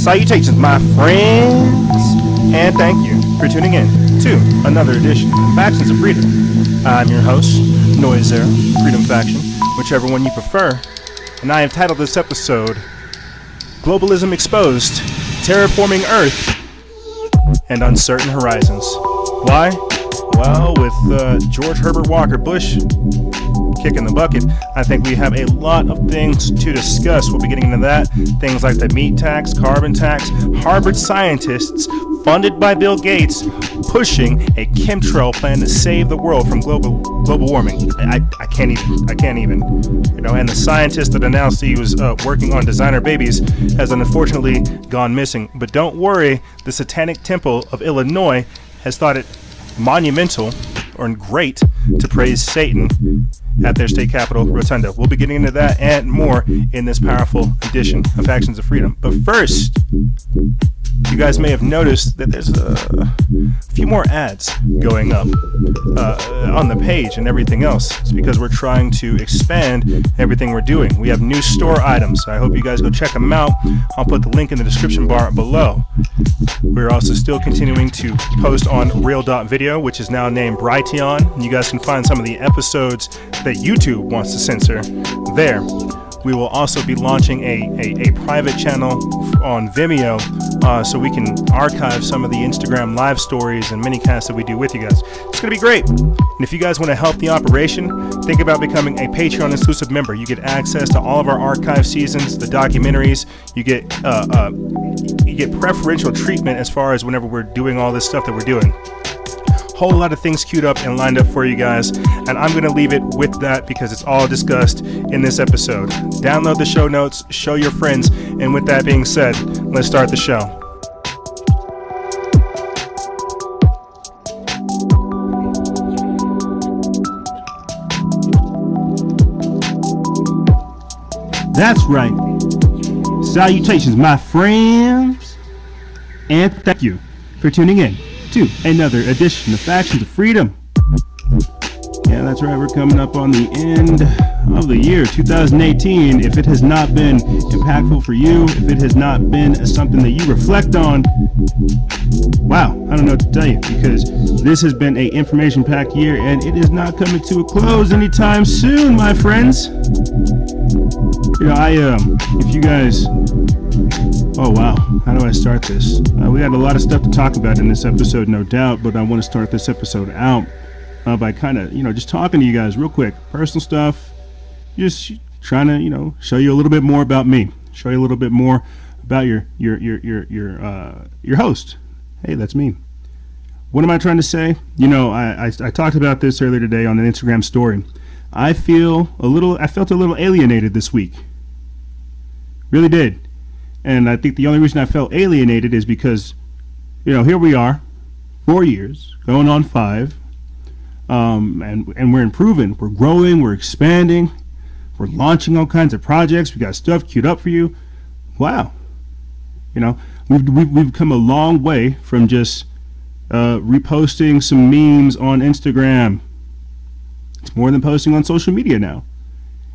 Salutations, my friends, and thank you for tuning in to another edition of Factions of Freedom. I'm your host, Noiser, Freedom Faction, whichever one you prefer, and I have titled this episode, Globalism Exposed, Terraforming Earth, and Uncertain Horizons. Why? Well, with George Herbert Walker Bush kicking the bucket, I think we have a lot of things to discuss. We'll be getting into that. Things like the meat tax, carbon tax, Harvard scientists funded by Bill Gates pushing a chemtrail plan to save the world from global warming. I can't even. You know, and the scientist that announced he was working on designer babies has unfortunately gone missing. But don't worry, the Satanic Temple of Illinois has thought it monumental or great to praise Satan at their state capitol rotunda. We'll be getting into that and more in this powerful edition of Factions of Freedom. But first, you guys may have noticed that there's a few more ads going up on the page and everything else. It's because we're trying to expand everything we're doing. We have new store items. I hope you guys go check them out. I'll put the link in the description bar below. We're also still continuing to post on Real.video, which is now named Brighteon. You guys can find some of the episodes that YouTube wants to censor there. We will also be launching a private channel on Vimeo so we can archive some of the Instagram live stories and minicasts that we do with you guys. It's going to be great. And if you guys want to help the operation, think about becoming a Patreon exclusive member. You get access to all of our archive seasons, the documentaries. You get preferential treatment as far as whenever we're doing all this stuff that we're doing. Whole lot of things queued up and lined up for you guys, and I'm going to leave it with that because it's all discussed in this episode. Download the show notes, show your friends, and with that being said, let's start the show. That's right. Salutations, my friends, and thank you for tuning in to another edition of Factions of Freedom. Yeah, that's right, we're coming up on the end of the year 2018. If it has not been impactful for you, if it has not been something that you reflect on, wow, I don't know what to tell you, because this has been an information-packed year and it is not coming to a close anytime soon, my friends. You know, if you guys, oh wow, how do I start this? We got a lot of stuff to talk about in this episode, no doubt, but I want to start this episode out by kind of, just talking to you guys real quick. Personal stuff, just trying to, show you a little bit more about me, show you a little bit more about your host. Hey, that's me. What am I trying to say? I talked about this earlier today on an Instagram story. I felt a little alienated this week. Really did. And I think the only reason I felt alienated is because, here we are, 4 years, going on 5, and we're improving, we're growing, we're expanding, we're launching all kinds of projects, we got stuff queued up for you. Wow. We've come a long way from just reposting some memes on Instagram. It's more than posting on social media now,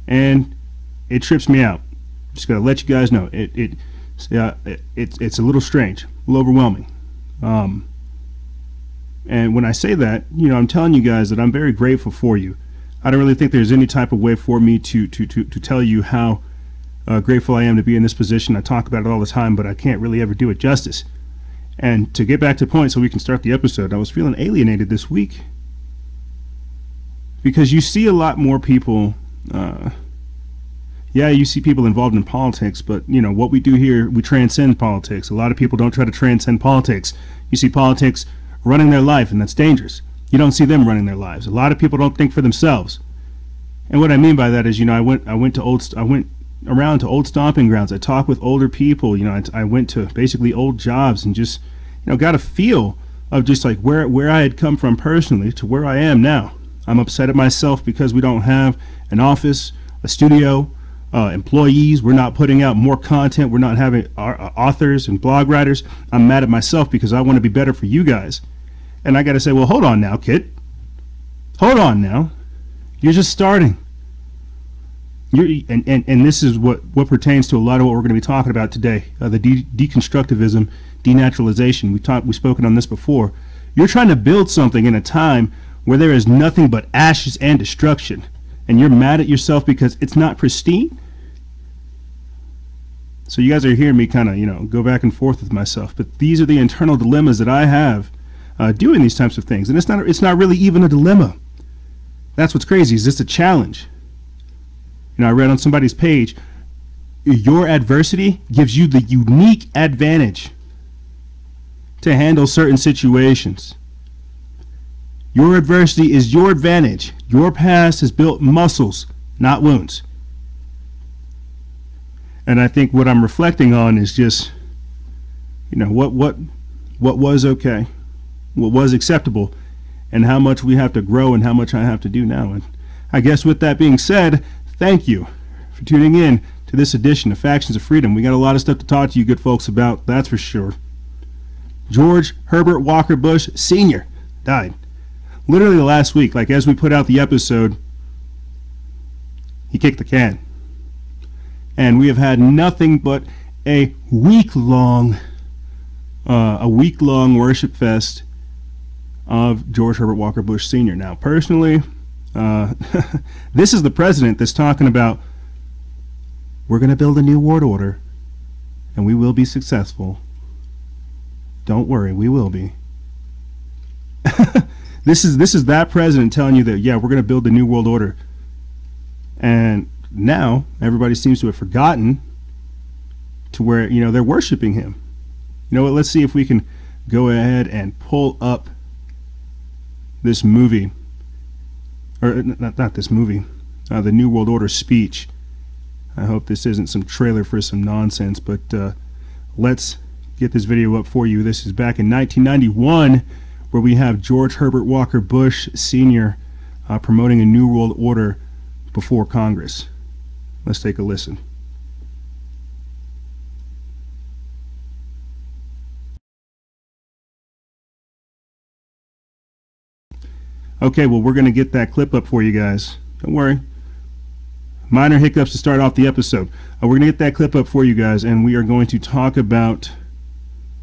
and it trips me out. Just gotta let you guys know it's a little strange, a little overwhelming. And when I say that, I'm telling you guys that I'm very grateful for you. I don't really think there's any type of way for me to tell you how grateful I am to be in this position. I talk about it all the time, but I can't really ever do it justice. And to get back to the point so we can start the episode, I was feeling alienated this week because you see a lot more people. Yeah, you see people involved in politics, but what we do here, we transcend politics. A lot of people don't try to transcend politics. You see politics running their life, and that's dangerous. You don't see them running their lives. A lot of people don't think for themselves. And what I mean by that is, I went around to old stomping grounds. I talked with older people. I went to basically old jobs and just got a feel of just like where I had come from personally to where I am now. I'm upset at myself because we don't have an office, a studio, employees. We're not putting out more content. We're not having authors and blog writers. I'm mad at myself because I want to be better for you guys. And I got to say, well, hold on now, kid. Hold on now. You're just starting. and this is what pertains to a lot of what we're going to be talking about today, the deconstructivism, denaturalization. We've spoken on this before. You're trying to build something in a time where there is nothing but ashes and destruction, and you're mad at yourself because it's not pristine. So you guys are hearing me kind of, go back and forth with myself, but these are the internal dilemmas that I have doing these types of things, and it's not really even a dilemma. That's what's crazy. Is this a challenge? I read on somebody's page, your adversity gives you the unique advantage to handle certain situations. Your adversity is your advantage. Your past has built muscles, not wounds. And I think what I'm reflecting on is just, what was okay, what was acceptable, and how much we have to grow and how much I have to do now. And I guess with that being said, thank you for tuning in to this edition of Factions of Freedom. We got a lot of stuff to talk to you good folks about, that's for sure. George Herbert Walker Bush Sr. died. Literally last week, like as we put out the episode, he kicked the can. And we have had nothing but a week-long worship fest of George Herbert Walker Bush Sr. Now, personally, this is the president that's talking about, we're going to build a new world order, and we will be successful. Don't worry, we will be. This is that president telling you that, yeah, we're going to build a new world order. And now everybody seems to have forgotten to where, they're worshiping him. You know what? Let's see if we can go ahead and pull up this movie. Or not this movie. The New World Order speech. I hope this isn't some trailer for some nonsense, but let's get this video up for you. This is back in 1991, where we have George Herbert Walker Bush Sr. Promoting a New World Order before Congress. Let's take a listen. Okay, well, we're going to get that clip up for you guys. Don't worry. Minor hiccups to start off the episode. We're going to get that clip up for you guys, and we are going to talk about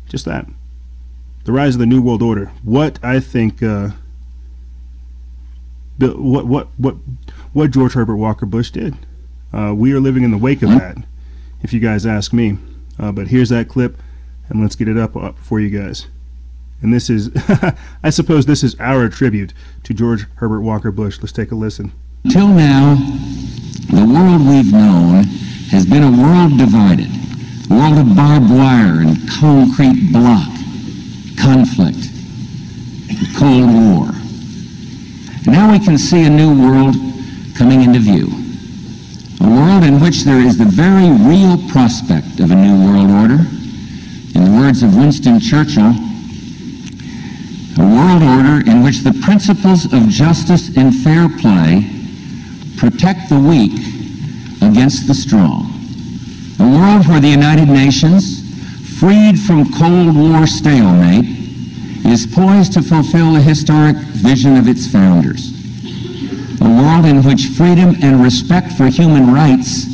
just that. The rise of the New World Order. What I think, what George Herbert Walker Bush did. We are living in the wake of that, if you guys ask me. But here's that clip, and let's get it up for you guys. And this is, I suppose this is our tribute to George Herbert Walker Bush. Let's take a listen. Till now, the world we've known has been a world divided, a world of barbed wire and concrete block, conflict, and Cold War. And now we can see a new world coming into view, a world in which there is the very real prospect of a new world order. In the words of Winston Churchill, a world order in which the principles of justice and fair play protect the weak against the strong. A world where the United Nations, freed from Cold War stalemate, is poised to fulfill the historic vision of its founders. A world in which freedom and respect for human rights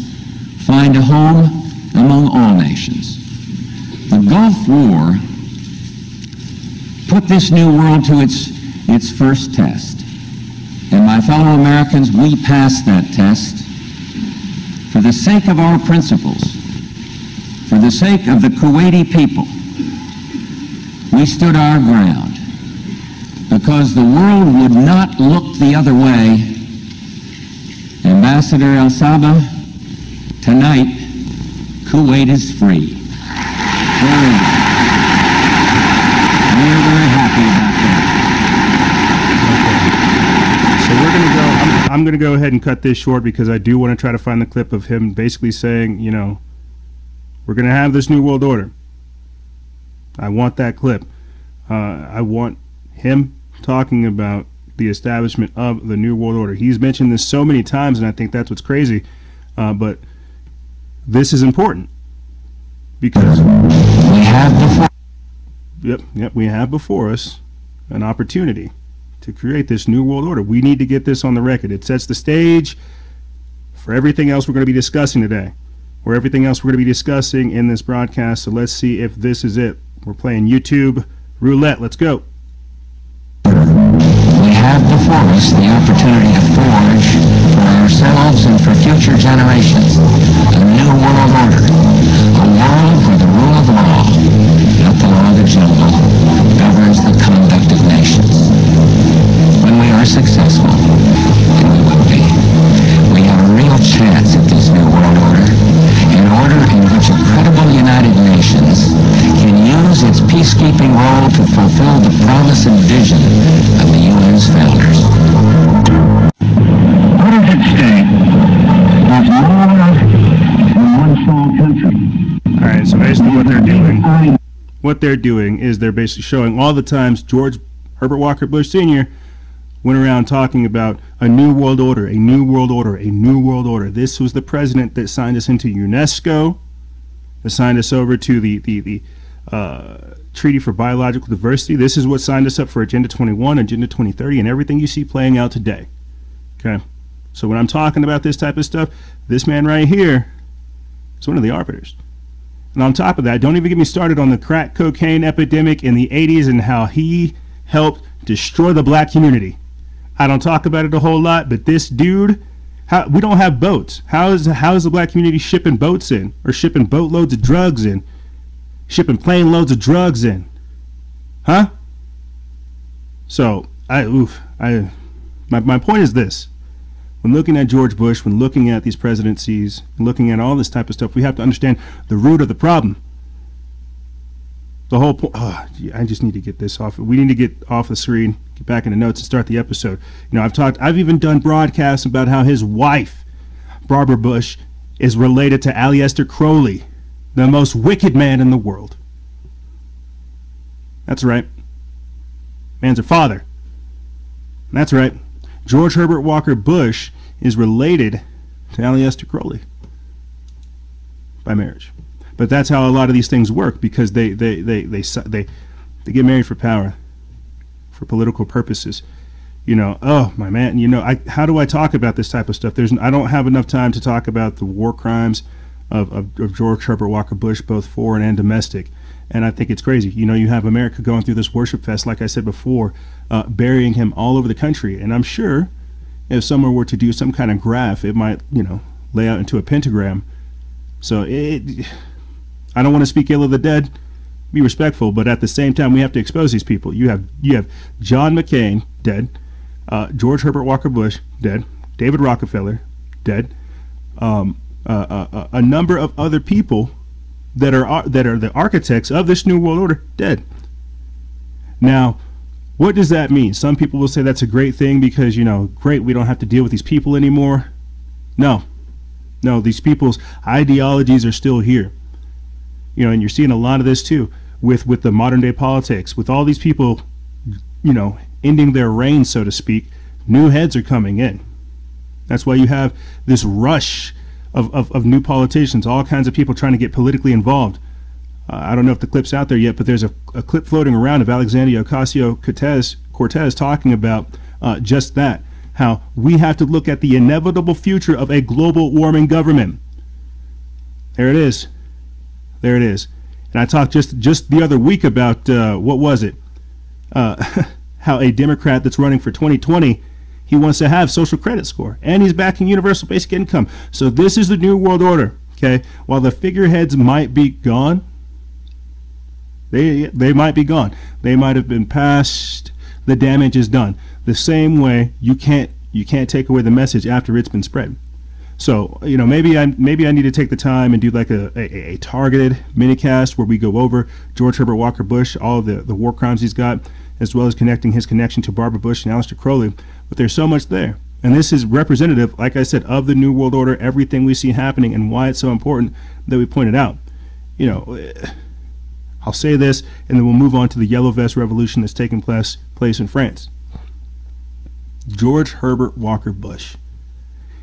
find a home among all nations. The Gulf War put this new world to its first test. And my fellow Americans, we passed that test for the sake of our principles, for the sake of the Kuwaiti people. We stood our ground because the world would not look the other way. Ambassador El Saba, tonight, Kuwait is free. We're very happy about that. So we're going to go, I'm going to go ahead and cut this short because I do want to try to find the clip of him basically saying, we're going to have this new world order. I want that clip. I want him talking about the establishment of the new world order. He's mentioned this so many times, and I think that's what's crazy. But this is important because We have before. Yep, we have before us an opportunity to create this new world order. We need to get this on the record. It sets the stage for everything else we're going to be discussing today, or everything else we're going to be discussing in this broadcast. So let's see if this is it. We're playing YouTube roulette. Let's go. We have before us the opportunity to forge for ourselves and for future generations a new world order, a world where the rule of law, not the law of the jungle, governs the conduct of nations. When we are successful, and we will be, we have a real chance at this new world order, an order in which a credible United Nations can use its peacekeeping role to fulfill the promise and vision of the UN's founders. What is at stake is more than one small country. All right, so basically what they're doing is they're basically showing all the times George Herbert Walker Bush Sr. went around talking about a new world order, a new world order, a new world order. This was the president that signed us into UNESCO, that signed us over to the Treaty for Biological Diversity. This is what signed us up for Agenda 21, Agenda 2030, and everything you see playing out today. Okay? So when I'm talking about this type of stuff, this man right here is one of the arbiters. And on top of that, don't even get me started on the crack cocaine epidemic in the 80s and how he helped destroy the black community. I don't talk about it a whole lot, but this dude, we don't have boats. How is the black community shipping boats in, or shipping boatloads of drugs in, shipping plane loads of drugs in? Huh? So, my point is this. When looking at George Bush, when looking at these presidencies, looking at all this type of stuff, we have to understand the root of the problem. The whole point. Oh, I just need to get this off. We need to get off the screen, get back in the notes, and start the episode. You know, I've even done broadcasts about how his wife, Barbara Bush, is related to Aleister Crowley, the most wicked man in the world. That's right. Man's her father. That's right. George Herbert Walker Bush is related to Aleister Crowley by marriage. But that's how a lot of these things work, because they get married for power, for political purposes. You know, oh my man, you know, how do I talk about this type of stuff? I don't have enough time to talk about the war crimes of George Herbert Walker Bush, both foreign and domestic. And I think it's crazy. You know, you have America going through this worship fest, like I said before, burying him all over the country. And I'm sure if someone were to do some kind of graph, it might, you know, lay out into a pentagram. So I don't want to speak ill of the dead, be respectful, but at the same time, we have to expose these people. You have John McCain, dead, George Herbert Walker Bush, dead, David Rockefeller, dead, a number of other people that are the architects of this new world order, dead. Now, what does that mean? Some people will say that's a great thing because, you know, great, we don't have to deal with these people anymore. No, these people's ideologies are still here. You know, and you're seeing a lot of this too with the modern day politics, with all these people, you know, ending their reign, so to speak. New heads are coming in. That's why you have this rush of new politicians, all kinds of people trying to get politically involved. I don't know if the clip's out there yet, but there's a clip floating around of Alexandria Ocasio-Cortez talking about just that, how we have to look at the inevitable future of a global warming government. There it is. There it is. And I talked just the other week about, what was it? How a Democrat that's running for 2020, he wants to have social credit score, and he's backing universal basic income. So this is the new world order, okay? While the figureheads might be gone, they might be gone. They might have been passed. The damage is done. The same way you can't take away the message after it's been spread. So, you know, maybe I need to take the time and do like a targeted minicast where we go over George Herbert Walker Bush, all of the war crimes he's got, as well as connecting his connection to Barbara Bush and Aleister Crowley. But there's so much there. And this is representative, like I said, of the New World Order, everything we see happening, and why it's so important that we point it out. You know, I'll say this, and then we'll move on to the Yellow Vest Revolution that's taking place in France. George Herbert Walker Bush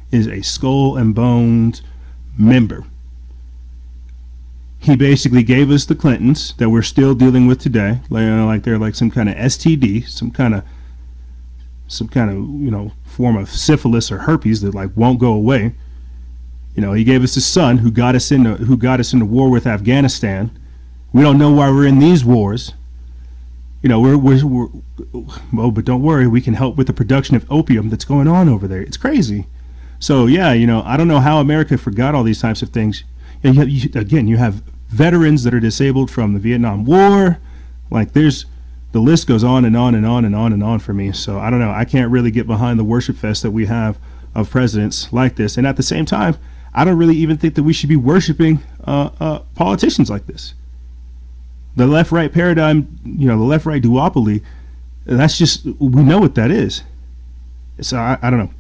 is a skull and bones member. He basically gave us the Clintons that we're still dealing with today, like they're like some kind of STD, some kind of you know, form of syphilis or herpes that like won't go away. You know, he gave us his son who got us into war with Afghanistan. We don't know why we're in these wars. You know, well, but don't worry, we can help with the production of opium that's going on over there. It's crazy. So yeah, you know, I don't know how America forgot all these types of things. And you have veterans that are disabled from the Vietnam War. Like the list goes on and on and on and on and on for me. So I don't know. I can't really get behind the worship fest that we have of presidents like this. And at the same time, I don't really even think that we should be worshiping politicians like this. The left-right paradigm, you know, the left-right duopoly, that's just, we know what that is. So I don't know.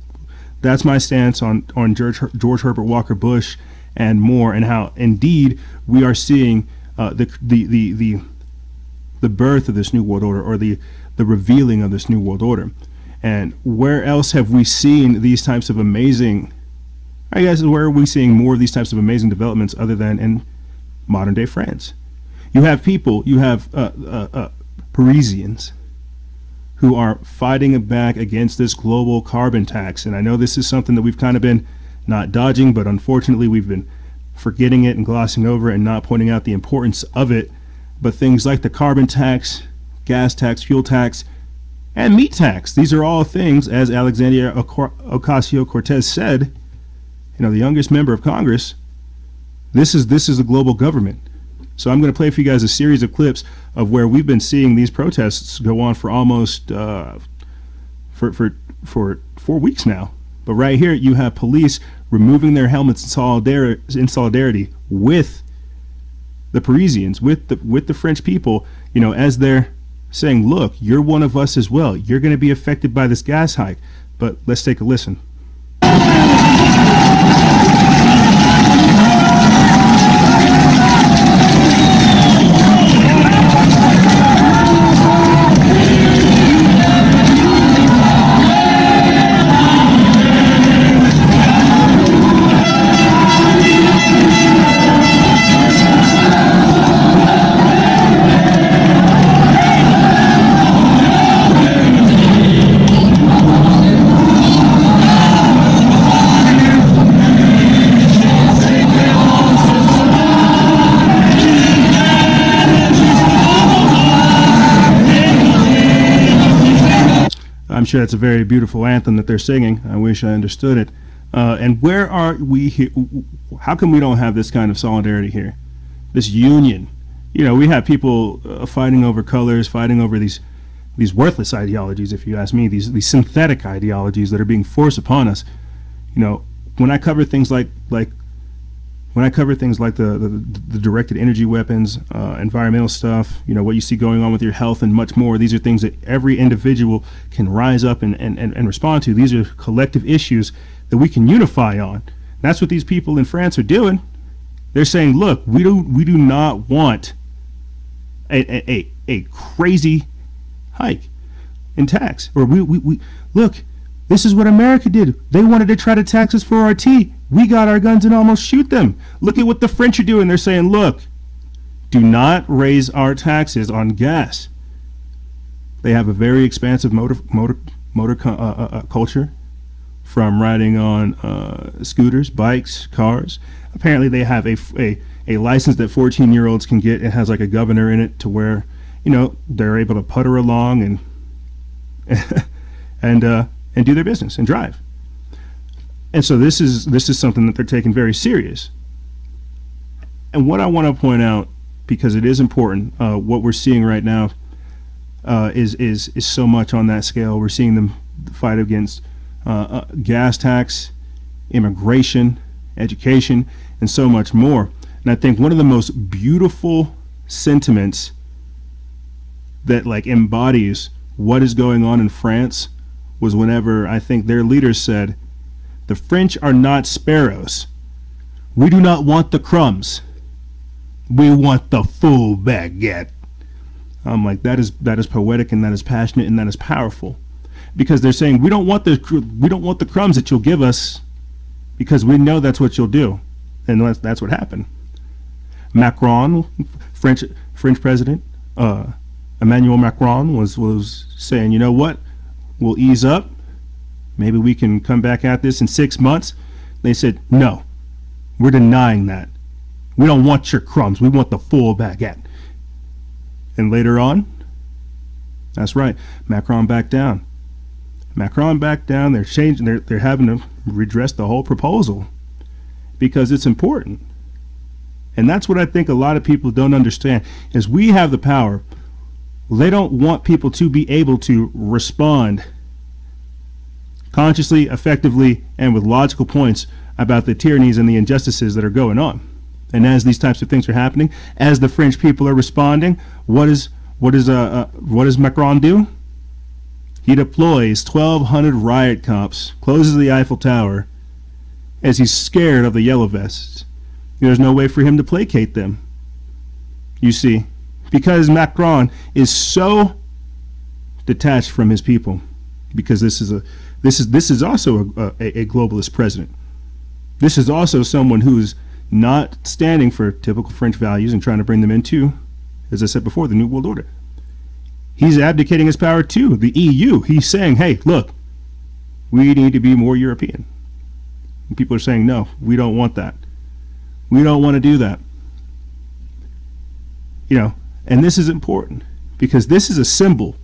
That's my stance on George Herbert Walker Bush and more, and how indeed we are seeing the birth of this new world order, or the revealing of this new world order. And where else have we seen these types of amazing, I guess, where are we seeing more of these types of amazing developments other than in modern day France? You have people, you have Parisians who are fighting back against this global carbon tax. And I know this is something that we've kind of been not dodging, but unfortunately we've been forgetting it and glossing over and not pointing out the importance of it. But things like the carbon tax, gas tax, fuel tax, and meat tax, these are all things, as Alexandria Ocasio-Cortez said, you know, the youngest member of Congress, this is the global government. So I'm going to play for you guys a series of clips of where we've been seeing these protests go on for almost for 4 weeks now. But right here you have police removing their helmets in solidarity with the Parisians, with the French people, you know, as they're saying, look, you're one of us as well. You're going to be affected by this gas hike. But let's take a listen. I'm sure that's a very beautiful anthem that they're singing. I wish I understood it. And where are we here? How come we don't have this kind of solidarity here? This union. You know, we have people fighting over colors, fighting over these worthless ideologies, if you ask me, these synthetic ideologies that are being forced upon us. You know, when I cover things like the directed energy weapons, environmental stuff, you know, what you see going on with your health and much more, these are things that every individual can rise up and respond to. These are collective issues that we can unify on. That's what these people in France are doing. They're saying, look, we do not want a crazy hike in tax. Or we look, this is what America did. They wanted to try to tax us for our tea. We got our guns and almost shoot them. Look at what the French are doing. They're saying, look, do not raise our taxes on gas. They have a very expansive motor culture, from riding on scooters, bikes, cars. Apparently they have a license that 14-year-olds can get. It has like a governor in it to where, you know, they're able to putter along and do their business and drive. And so this is something that they're taking very serious. And what I want to point out, because it is important, what we're seeing right now is so much on that scale. We're seeing them fight against gas tax, immigration, education, and so much more. And I think one of the most beautiful sentiments that like embodies what is going on in France was whenever I think their leaders said, the French are not sparrows. We do not want the crumbs. We want the full baguette. I'm like, that is poetic, and that is passionate, and that is powerful, because they're saying we don't want the crumbs that you'll give us, because we know that's what you'll do, and that's what happened. Macron, French president, Emmanuel Macron was saying, you know what, we'll ease up. Maybe we can come back at this in 6 months. They said, no, We're denying that. We don't want your crumbs. We want the full baguette. And later on, that's right, Macron backed down. Macron backed down. They're changing. They're having to redress the whole proposal because it's important. And that's what I think a lot of people don't understand is we have the power. They don't want people to be able to respond consciously, effectively, and with logical points about the tyrannies and the injustices that are going on. And as these types of things are happening, as the French people are responding, what does Macron do? He deploys 1,200 riot cops, closes the Eiffel Tower, as he's scared of the yellow vests. There's no way for him to placate them. You see, because Macron is so detached from his people, because this is also a globalist president. This is also someone who's not standing for typical French values and trying to bring them into, as I said before, the New World Order. He's abdicating his power to the EU. He's saying, hey, look, we need to be more European. And people are saying, no, we don't want that. We don't want to do that. You know, and this is important because this is a symbol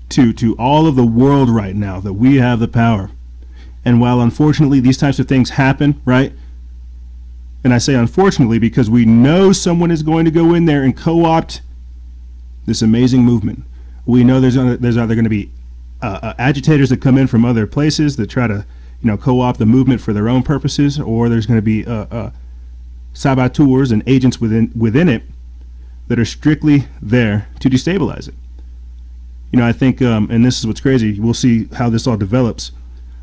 to all of the world right now that we have the power. And while unfortunately these types of things happen, right? And I say unfortunately because we know someone is going to go in there and co-opt this amazing movement. We know there's either going to be agitators that come in from other places that try to, you know, co-opt the movement for their own purposes, or there's going to be saboteurs and agents within it that are strictly there to destabilize it. You know, I think, and this is what's crazy. We'll see how this all develops.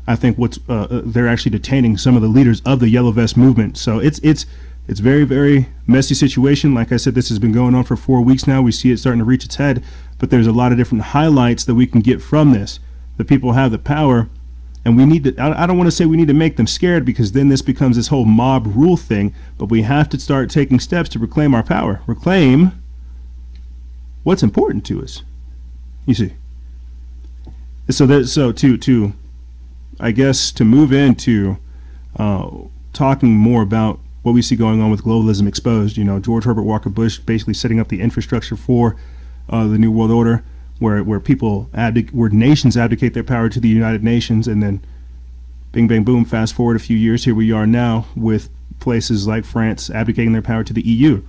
I think they're actually detaining some of the leaders of the Yellow Vest movement. So it's very, very messy situation. Like I said, this has been going on for 4 weeks now. We see it starting to reach its head, but there's a lot of different highlights that we can get from this. The people have the power, and we need to, I don't want to say we need to make them scared because then this becomes this whole mob rule thing, but we have to start taking steps to reclaim our power, reclaim what's important to us. You see. So to I guess to move into talking more about what we see going on with globalism exposed, you know, George Herbert Walker Bush basically setting up the infrastructure for the New World Order, where nations abdicate their power to the United Nations, and then bing, bang, boom, fast forward a few years, here we are now with places like France abdicating their power to the EU.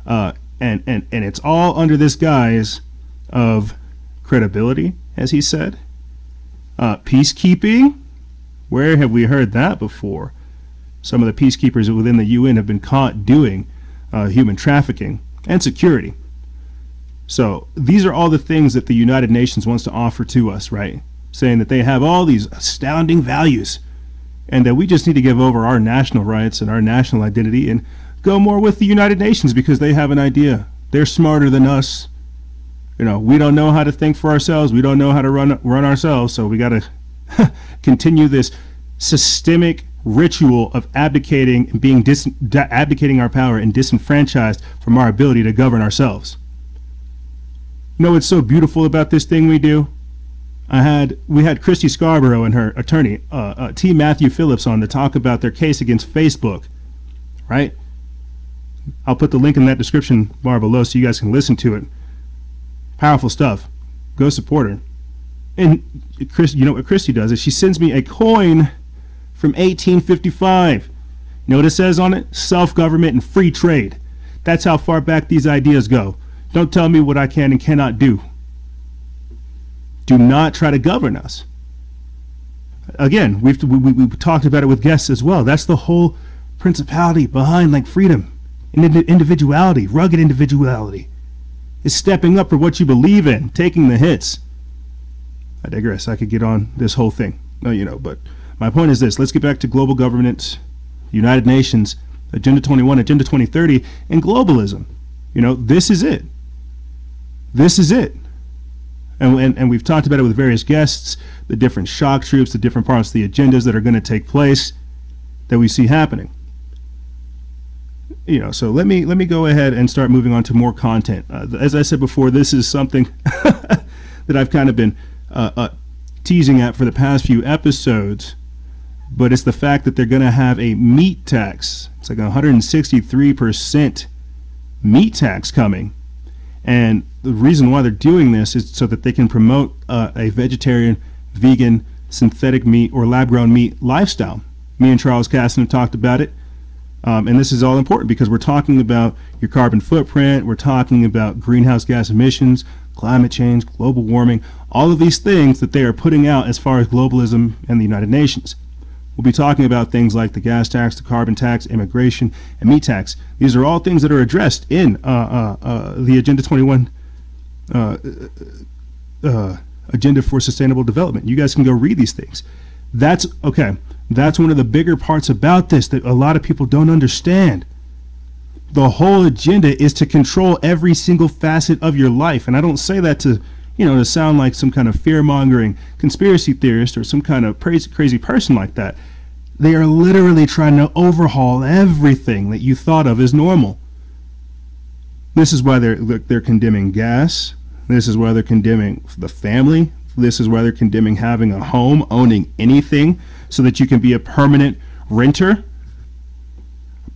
And it's all under this guise of credibility, as he said. Peacekeeping? Where have we heard that before? Some of the peacekeepers within the UN have been caught doing human trafficking and security. So these are all the things that the United Nations wants to offer to us, right? Saying that they have all these astounding values and that we just need to give over our national rights and our national identity and go more with the United Nations because they have an idea. They're smarter than us. You know, we don't know how to think for ourselves. We don't know how to run ourselves. So we got to continue this systemic ritual of abdicating and abdicating our power and disenfranchised from our ability to govern ourselves. You know what's so beautiful about this thing we do? We had Christy Scarborough and her attorney, T. Matthew Phillips, on to talk about their case against Facebook, right? I'll put the link in that description bar below so you guys can listen to it. Powerful stuff. Go support her. And Chris, you know what Christy does is she sends me a coin from 1855. You know what it says on it? Self-government and free trade. That's how far back these ideas go. Don't tell me what I can and cannot do. Do not try to govern us. Again, we've talked about it with guests as well. That's the whole principality behind like freedom and individuality, rugged individuality. Is stepping up for what you believe in, taking the hits. I digress. I could get on this whole thing. No, you know, but my point is this. Let's get back to global governance, United Nations, Agenda 21, Agenda 2030, and globalism. You know, this is it. This is it. And we've talked about it with various guests, the different shock troops, the different parts of the agendas that are going to take place that we see happening. You know, so let me go ahead and start moving on to more content. As I said before, this is something that I've kind of been teasing at for the past few episodes. but it's the fact that they're going to have a meat tax. It's like 163% meat tax coming. And the reason why they're doing this is so that they can promote a vegetarian, vegan, synthetic meat or lab-grown meat lifestyle. Me and Charles Casson have talked about it. And this is all important because we're talking about your carbon footprint, we're talking about greenhouse gas emissions, climate change, global warming, all of these things that they are putting out as far as globalism and the United Nations. We'll be talking about things like the gas tax, the carbon tax, immigration, and meat tax. These are all things that are addressed in the Agenda 21 Agenda for Sustainable Development. You guys can go read these things. That's one of the bigger parts about this that a lot of people don't understand. The whole agenda is to control every single facet of your life. And I don't say that to sound like some kind of fear-mongering conspiracy theorist or some kind of crazy person like that. They are literally trying to overhaul everything that you thought of as normal. This is why they're condemning gas. This is why they're condemning the family. This is why they're condemning having a home, owning anything, so that you can be a permanent renter,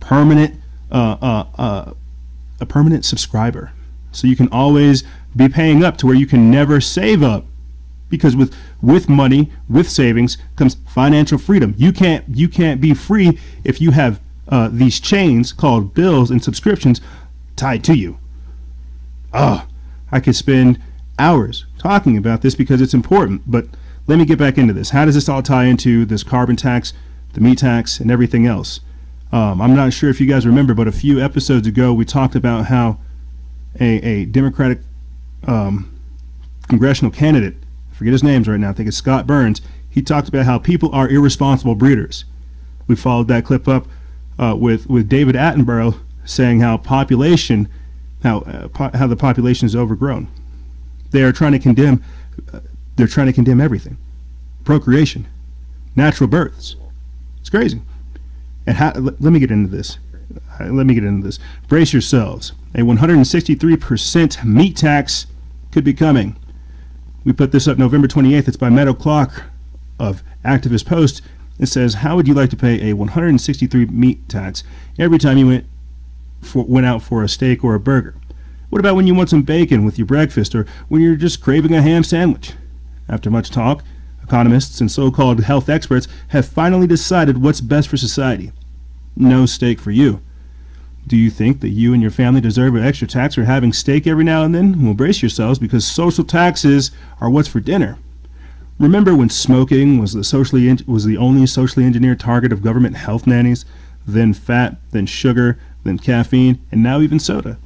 a permanent subscriber. So you can always be paying up to where you can never save up, because with money, with savings comes financial freedom. You can't be free if you have these chains called bills and subscriptions tied to you. I could spend hours talking about this because it's important, but let me get back into this. How does this all tie into this carbon tax, the meat tax, and everything else? I'm not sure if you guys remember, but a few episodes ago we talked about how a Democratic congressional candidate, I forget his names right now, I think it's Scott Burns, he talked about how people are irresponsible breeders. We followed that clip up with David Attenborough saying how the population is overgrown. They are trying to condemn everything. Procreation, natural births. It's crazy. And let me get into this. Brace yourselves. A 163% meat tax could be coming. We put this up November 28th. It's by Meadow Clock of Activist Post. It says, how would you like to pay a 163 meat tax every time you went out for a steak or a burger? What about when you want some bacon with your breakfast, or when you're just craving a ham sandwich? After much talk, economists and so-called health experts have finally decided what's best for society. No steak for you. Do you think that you and your family deserve an extra tax for having steak every now and then? Well, brace yourselves, because social taxes are what's for dinner. Remember when smoking was the only socially engineered target of government health nannies? Then fat, then sugar, then caffeine, and now even soda.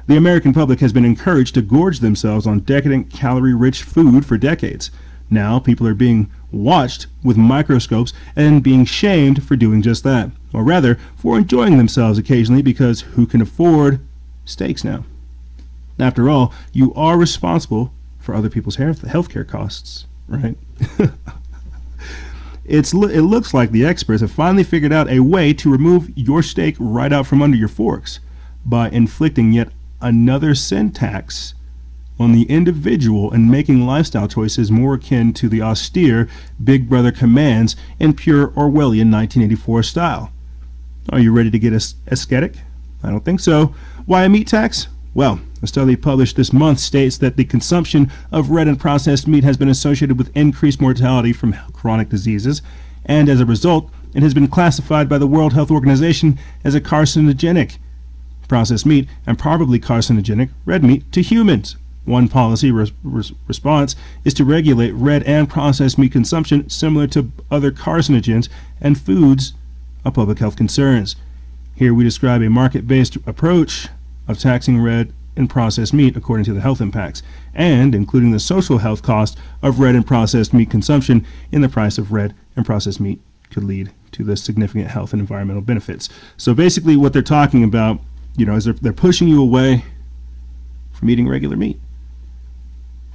The American public has been encouraged to gorge themselves on decadent, calorie-rich food for decades. Now people are being watched with microscopes and being shamed for doing just that, or rather, for enjoying themselves occasionally, because who can afford steaks now? After all, you are responsible for other people's healthcare costs, right? It looks like the experts have finally figured out a way to remove your steak right out from under your forks by inflicting yet another sin tax on the individual and making lifestyle choices more akin to the austere Big Brother commands in pure Orwellian 1984 style. Are you ready to get ascetic? I don't think so. Why a meat tax? Well, a study published this month states that the consumption of red and processed meat has been associated with increased mortality from chronic diseases, and as a result, it has been classified by the World Health Organization as a carcinogenic processed meat and probably carcinogenic red meat to humans. One policy response is to regulate red and processed meat consumption similar to other carcinogens and foods of public health concerns. Here we describe a market-based approach of taxing red and processed meat according to the health impacts, and including the social health cost of red and processed meat consumption in the price of red and processed meat could lead to the significant health and environmental benefits. So basically what they're talking about, is they're pushing you away from eating regular meat.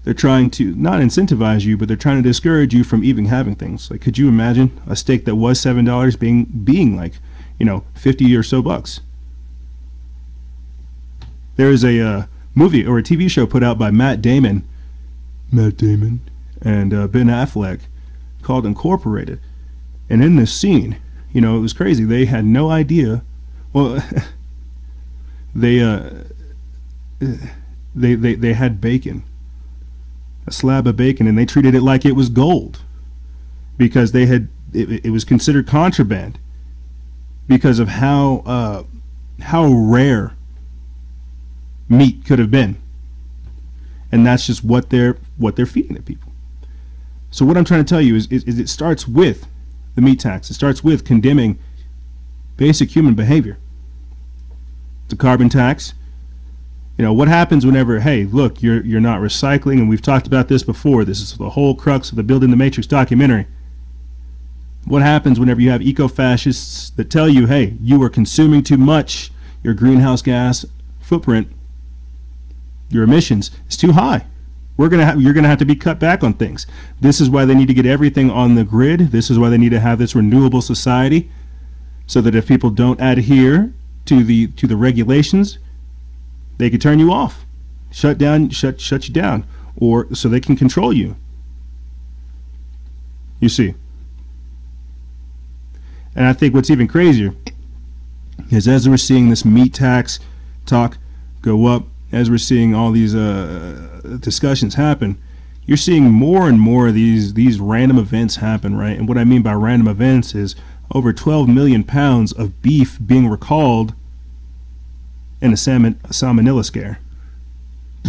They're trying to not incentivize you, but they're trying to discourage you from even having things. Like, could you imagine a steak that was $7 being like, 50 or so bucks? There is a movie or a TV show put out by Matt Damon and Ben Affleck called Incorporated. And in this scene, you know, it was crazy. They had no idea. Well, they had bacon, a slab of bacon, and they treated it like it was gold because they had it was considered contraband because of how rare meat could have been, and that's just what they're feeding the people. So what I'm trying to tell you is it starts with the meat tax. It starts with condemning basic human behavior. The carbon tax. You know, what happens whenever, hey, look, you're not recycling, and we've talked about this before. This is the whole crux of the Building the Matrix documentary. What happens whenever you have eco-fascists that tell you, hey, you are consuming too much, your greenhouse gas footprint, your emissions is too high. You're gonna have to be cut back on things. This is why they need to get everything on the grid. This is why they need to have this renewable society, so that if people don't adhere to the regulations, they can turn you off, shut you down, or so they can control you. You see. And I think what's even crazier is as we're seeing this meat tax talk go up, as we're seeing all these discussions happen, you're seeing more and more of these random events happen, right? And what I mean by random events is over 12 million pounds of beef being recalled in a salmonella scare.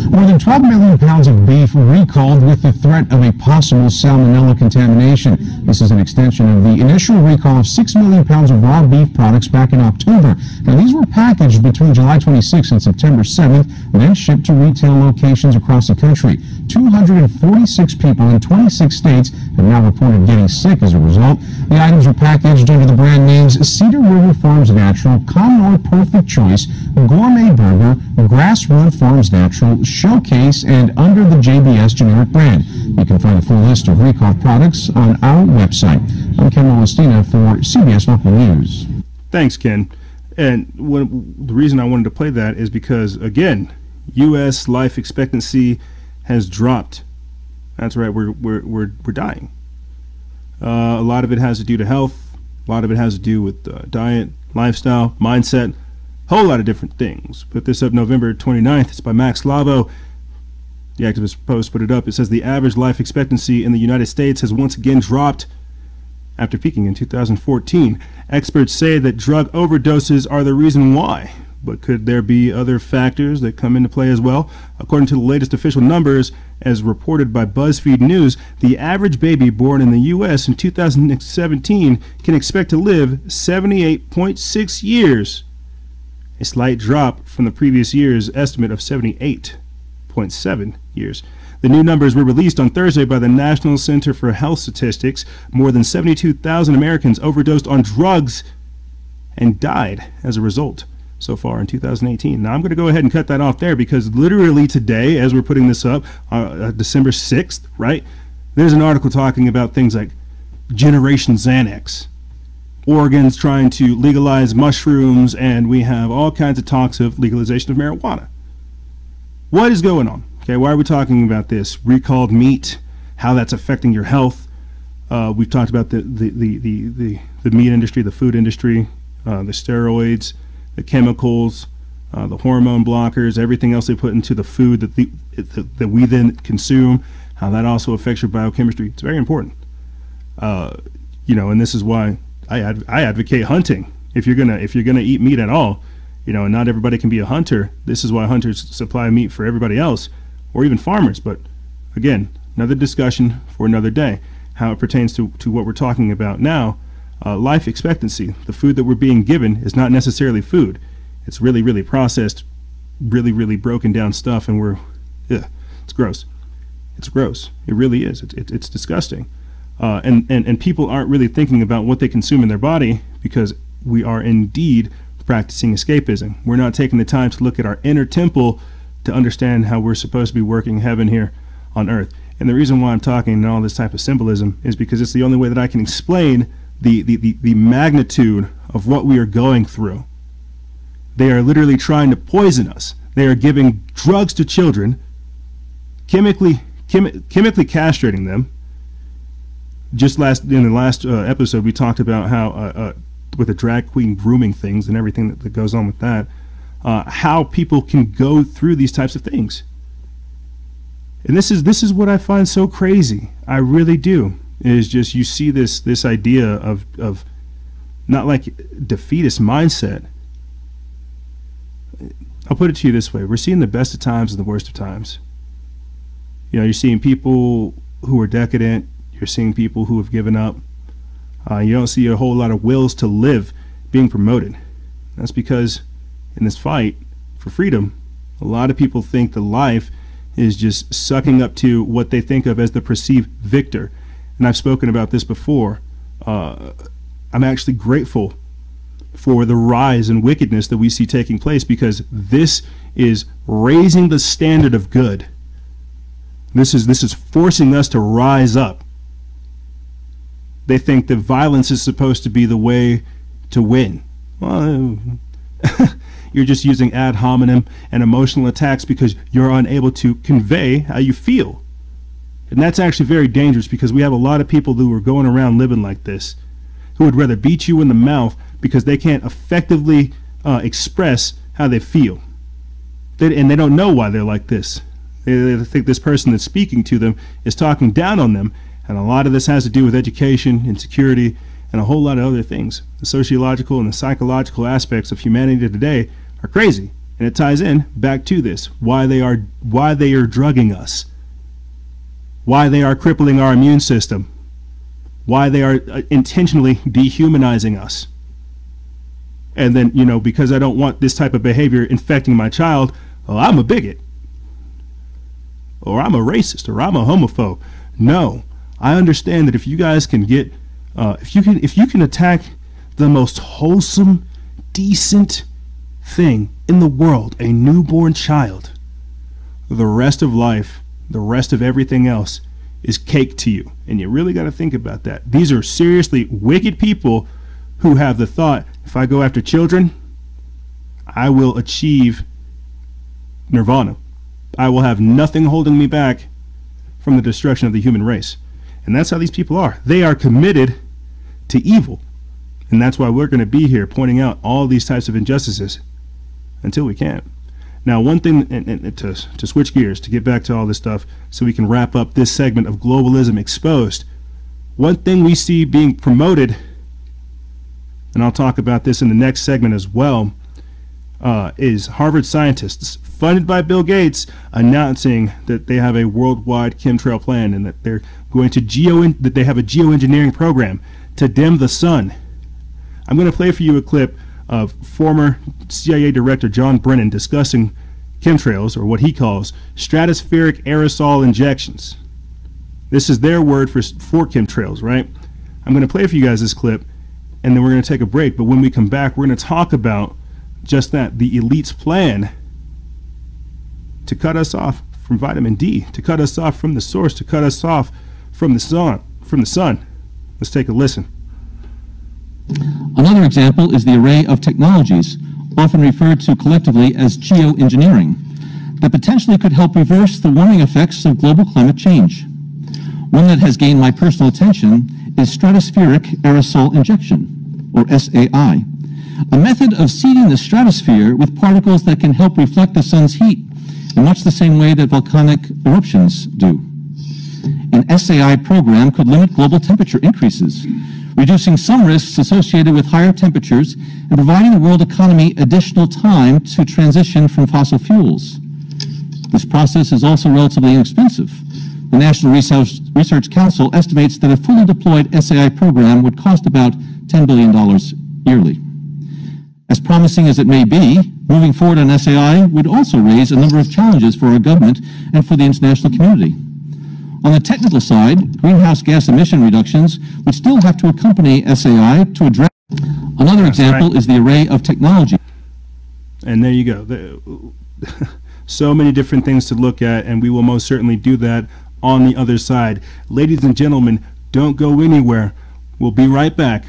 More than 12 million pounds of beef recalled with the threat of a possible salmonella contamination. This is an extension of the initial recall of 6 million pounds of raw beef products back in October. Now, these were packaged between July 26th and September 7th, and then shipped to retail locations across the country. 246 people in 26 states have now reported getting sick as a result. The items were packaged under the brand names Cedar River Farms Natural, Conroy Perfect Choice, Gourmet Burger, Grasswood Farms Natural, Showcase, and under the JBS generic brand. You can find a full list of recalled products on our website. I'm Ken Molestina for CBS Local News. Thanks, Ken. And the reason I wanted to play that is because, again, U.S. life expectancy has dropped. That's right, we're dying. A lot of it has to do to health. A lot of it has to do with diet, lifestyle, mindset, whole lot of different things. Put this up November 29th. It's by Max Lavo. The activist post put it up. It says the average life expectancy in the United States has once again dropped after peaking in 2014. Experts say that drug overdoses are the reason why. But could there be other factors that come into play as well? According to the latest official numbers, as reported by BuzzFeed News, the average baby born in the U.S. in 2017 can expect to live 78.6 years, a slight drop from the previous year's estimate of 78.7 years. The new numbers were released on Thursday by the National Center for Health Statistics. More than 72,000 Americans overdosed on drugs and died as a result so far in 2018. Now I'm going to go ahead and cut that off there because literally today, as we're putting this up, December 6th, right, there's an article talking about things like Generation Xanax, Oregon's trying to legalize mushrooms, and we have all kinds of talks of legalization of marijuana. What is going on? Okay, why are we talking about this? Recalled meat, how that's affecting your health. We've talked about the meat industry, the food industry, the steroids, the chemicals, the hormone blockers, everything else they put into the food that we then consume, how that also affects your biochemistry. It's very important. And this is why I advocate hunting. If you're gonna eat meat at all, and not everybody can be a hunter. This is why hunters supply meat for everybody else, or even farmers. But again, another discussion for another day. How it pertains to what we're talking about now. Life expectancy, the food that we're being given, is not necessarily food. It's really, really processed, really, really broken down stuff, and it's gross. It's gross. It really is. It's disgusting. And people aren't really thinking about what they consume in their body because we are indeed practicing escapism. We're not taking the time to look at our inner temple to understand how we're supposed to be working heaven here on earth. And the reason why I'm talking in all this type of symbolism is because it's the only way that I can explain the magnitude of what we are going through. They are literally trying to poison us. They are giving drugs to children, chemically castrating them. just in the last episode, we talked about how with the drag queen grooming things and everything that goes on with that, how people can go through these types of things. And this is what I find so crazy. I really do. Is just you see this idea of not like defeatist mindset. I'll put it to you this way: we're seeing the best of times and the worst of times. You know, you're seeing people who are decadent. You're seeing people who have given up. You don't see a whole lot of wills to live being promoted. That's because in this fight for freedom, a lot of people think that life is just sucking up to what they think of as the perceived victor. And I've spoken about this before. I'm actually grateful for the rise in wickedness that we see taking place, because this is raising the standard of good. This is forcing us to rise up. They think that violence is supposed to be the way to win. Well, you're just using ad hominem and emotional attacks because you're unable to convey how you feel. And that's actually very dangerous, because we have a lot of people who are going around living like this, who would rather beat you in the mouth because they can't effectively express how they feel. And they don't know why they're like this. They think this person that's speaking to them is talking down on them. And a lot of this has to do with education, insecurity, and a whole lot of other things. The sociological and the psychological aspects of humanity today are crazy. And it ties in back to this, why they are drugging us, why they are crippling our immune system, why they are intentionally dehumanizing us. And then, you know, because I don't want this type of behavior infecting my child, well, I'm a bigot, or I'm a racist, or I'm a homophobe. No, I understand that if you guys can get, if you can attack the most wholesome, decent thing in the world, a newborn child, the rest of life, the rest of everything else is cake to you. And you really got to think about that. These are seriously wicked people who have the thought, if I go after children, I will achieve nirvana. I will have nothing holding me back from the destruction of the human race. And that's how these people are. They are committed to evil. And that's why we're going to be here pointing out all these types of injustices until we can. Now, one thing, and to switch gears, to get back to all this stuff so we can wrap up this segment of Globalism Exposed, one thing we see being promoted, and I'll talk about this in the next segment as well, is Harvard scientists funded by Bill Gates announcing that they have a worldwide chemtrail plan, and that they're going to that they have a geoengineering program to dim the sun. I'm going to play for you a clip of former CIA Director John Brennan discussing chemtrails, or what he calls stratospheric aerosol injections. This is their word for chemtrails, right? I'm going to play for you guys this clip, and then we're going to take a break. But when we come back, we're going to talk about just that, the elite's plan to cut us off from vitamin D, to cut us off from the source, to cut us off from the sun. Let's take a listen. Another example is the array of technologies, often referred to collectively as geo-engineering, that potentially could help reverse the warming effects of global climate change. One that has gained my personal attention is stratospheric aerosol injection, or SAI, a method of seeding the stratosphere with particles that can help reflect the sun's heat in much the same way that volcanic eruptions do. An SAI program could limit global temperature increases, reducing some risks associated with higher temperatures and providing the world economy additional time to transition from fossil fuels. This process is also relatively inexpensive. The National Research Council estimates that a fully deployed SAI program would cost about $10 billion yearly. As promising as it may be, moving forward on SAI would also raise a number of challenges for our government and for the international community. On the technical side, greenhouse gas emission reductions would still have to accompany SAI to address. Another example is the array of technology. And there you go. So many different things to look at, and we will most certainly do that on the other side. Ladies and gentlemen, don't go anywhere. We'll be right back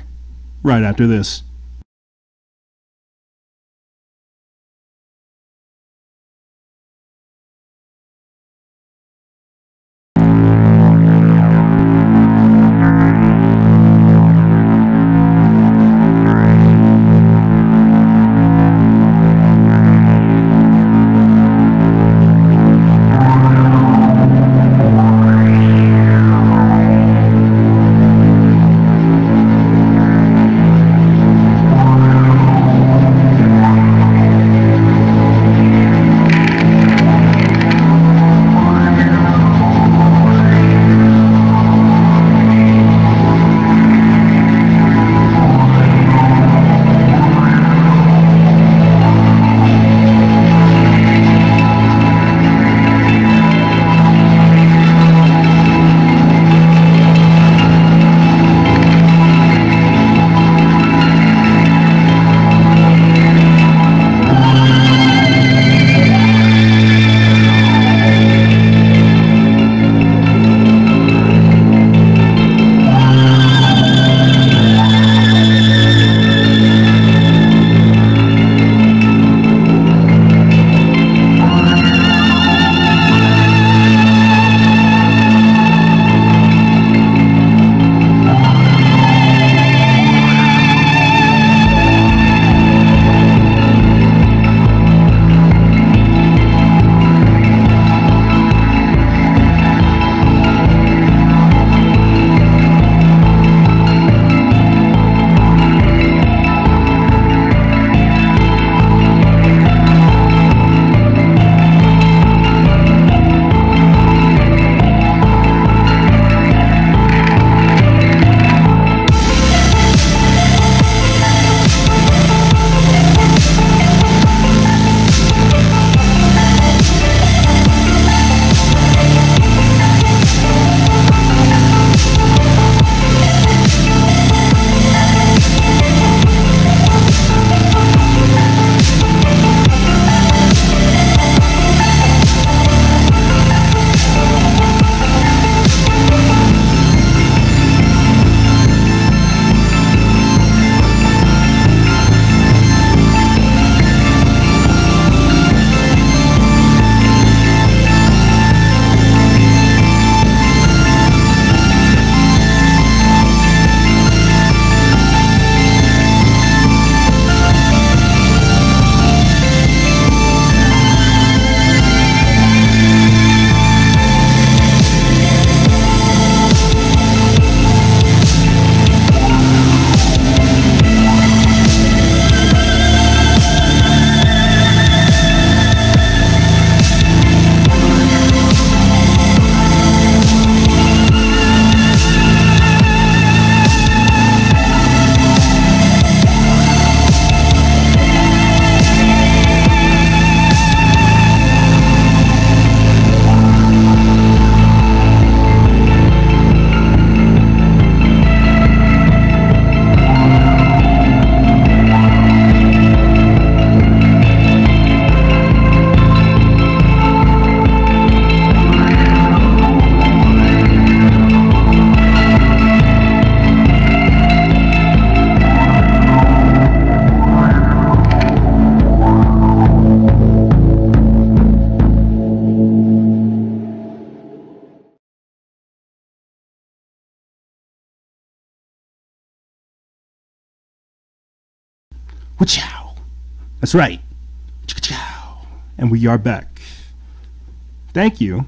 right after this. Wachow. That's right. Chow. And we are back. Thank you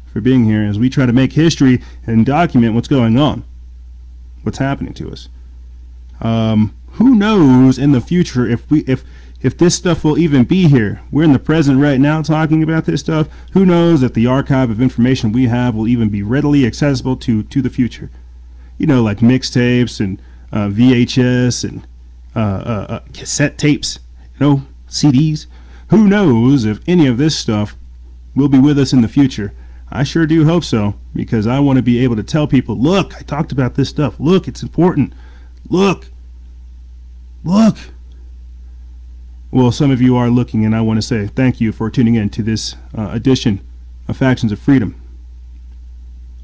for being here as we try to make history and document what's going on, what's happening to us. Who knows in the future if this stuff will even be here. We're in the present right now talking about this stuff. Who knows if the archive of information we have will even be readily accessible to the future. You know, like mixtapes and VHS and cassette tapes, you know, CDs. Who knows if any of this stuff will be with us in the future. I sure do hope so, because I want to be able to tell people, look, I talked about this stuff. Look, it's important. Look. Look. Well, some of you are looking, and I want to say thank you for tuning in to this edition of Factions of Freedom.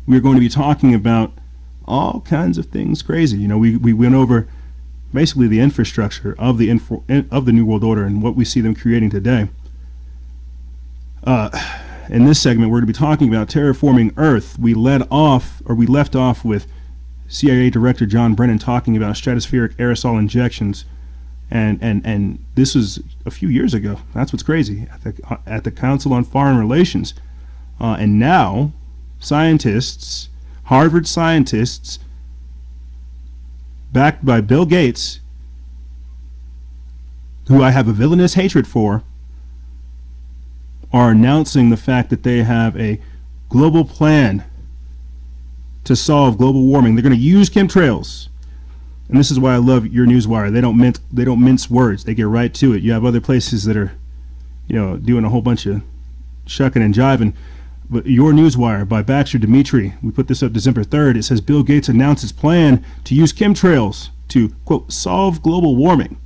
We're going to be talking about all kinds of things crazy. You know, we went over basically the infrastructure of the New World Order and what we see them creating today. In this segment, we're going to be talking about terraforming Earth. We left off with CIA Director John Brennan talking about stratospheric aerosol injections, and this was a few years ago. That's what's crazy, at the Council on Foreign Relations. And now, scientists, Harvard scientists, backed by Bill Gates, who I have a villainous hatred for, are announcing the fact that they have a global plan to solve global warming. They're going to use chemtrails. And this is why I love your Newswire. They don't mince words. They get right to it. You have other places that are, you know, doing a whole bunch of shucking and jiving. But your Newswire by Baxter Dimitri, we put this up December 3rd. It says Bill Gates announced his plan to use chemtrails to, quote, solve global warming.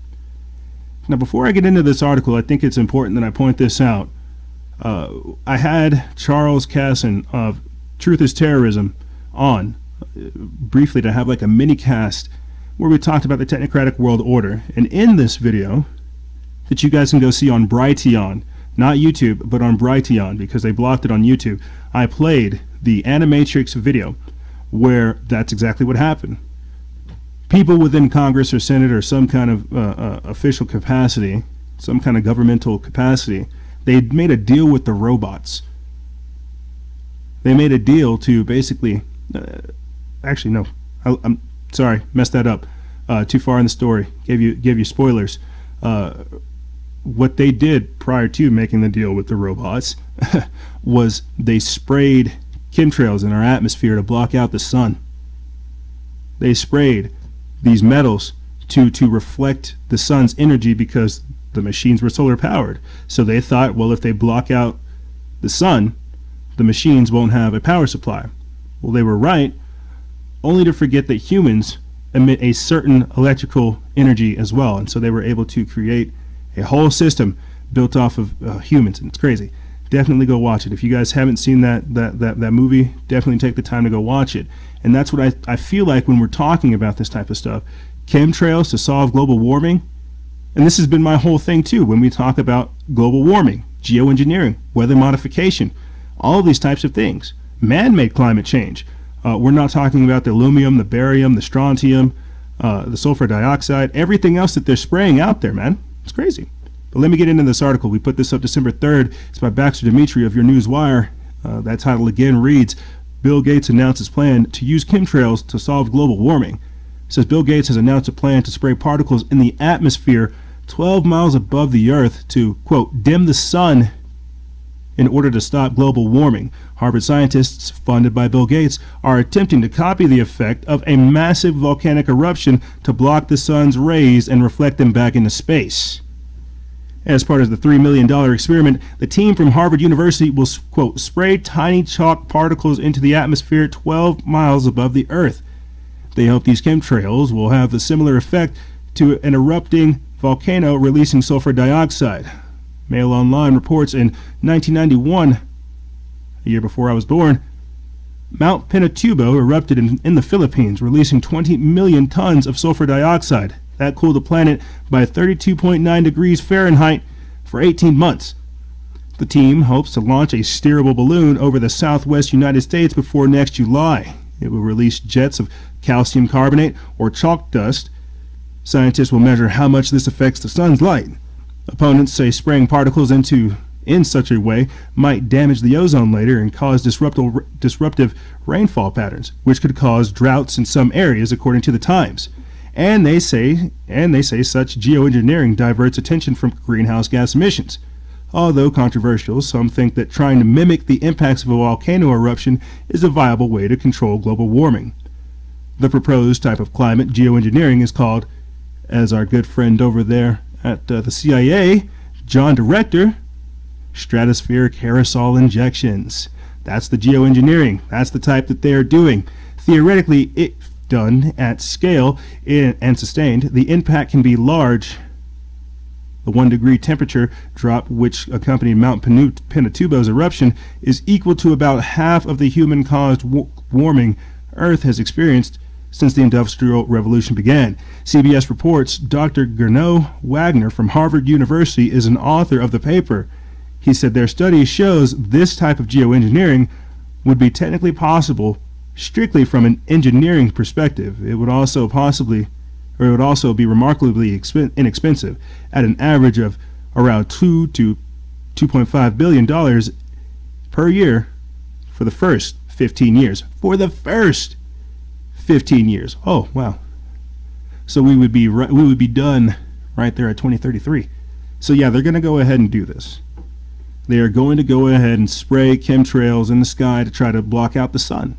Now, before I get into this article, I think it's important that I point this out. I had Charles Casson of Truth is Terrorism on briefly to have like a mini cast where we talked about the technocratic world order. And in this video that you guys can go see on Brighteon, not YouTube, but on Brighteon, because they blocked it on YouTube, I played the Animatrix video where that's exactly what happened. People within Congress or Senate or some kind of official capacity, some kind of governmental capacity, they made a deal with the robots. They made a deal to basically, actually no, I'm sorry, messed that up. Too far in the story. Gave you spoilers. What they did prior to making the deal with the robots was they sprayed chemtrails in our atmosphere to block out the sun. They sprayed these metals to reflect the sun's energy because the machines were solar powered. So they thought, well, if they block out the sun, the machines won't have a power supply. Well, they were right, only to forget that humans emit a certain electrical energy as well. And so they were able to create a whole system built off of humans, and it's crazy. Definitely go watch it. If you guys haven't seen that movie, definitely take the time to go watch it. And that's what I feel like when we're talking about this type of stuff. Chemtrails to solve global warming. And this has been my whole thing too when we talk about global warming, geoengineering, weather modification, all of these types of things. Man-made climate change. We're not talking about the aluminum, the barium, the strontium, the sulfur dioxide, everything else that they're spraying out there, man. It's crazy. But let me get into this article. We put this up December 3rd. It's by Baxter Dimitri of your Newswire. That title again reads, Bill Gates announces plan to use chemtrails to solve global warming. It says Bill Gates has announced a plan to spray particles in the atmosphere 12 miles above the Earth to, quote, dim the sun in order to stop global warming. Harvard scientists, funded by Bill Gates, are attempting to copy the effect of a massive volcanic eruption to block the sun's rays and reflect them back into space. As part of the $3 million experiment, the team from Harvard University will, quote, spray tiny chalk particles into the atmosphere 12 miles above the Earth. They hope these chemtrails will have a similar effect to an erupting volcano releasing sulfur dioxide. Mail Online reports in 1991, a year before I was born, Mount Pinatubo erupted in the Philippines, releasing 20 million tons of sulfur dioxide. That cooled the planet by 32.9 degrees Fahrenheit for 18 months. The team hopes to launch a steerable balloon over the southwest United States before next July. It will release jets of calcium carbonate or chalk dust Scientists will measure how much this affects the sun's light. Opponents say spraying particles in such a way might damage the ozone layer and cause disruptive rainfall patterns, which could cause droughts in some areas, according to the Times. And they say such geoengineering diverts attention from greenhouse gas emissions. Although controversial, some think that trying to mimic the impacts of a volcano eruption is a viable way to control global warming. The proposed type of climate geoengineering is called, as our good friend over there at the CIA, John Director, stratospheric aerosol injections. That's the geoengineering. That's the type that they are doing. Theoretically, if done at scale and sustained, the impact can be large. The 1 degree temperature drop which accompanied Mount Pinatubo's eruption is equal to about half of the human-caused warming Earth has experienced since the Industrial Revolution began. CBS reports Dr. Gernot Wagner from Harvard University is an author of the paper. He said their study shows this type of geoengineering would be technically possible strictly from an engineering perspective. It would also be remarkably inexpensive at an average of around $2 to $2.5 billion per year for the first 15 years. For the first 15 years. Oh, wow. So we would be done right there at 2033. So yeah, they're going to go ahead and do this. They are going to go ahead and spray chemtrails in the sky to try to block out the sun.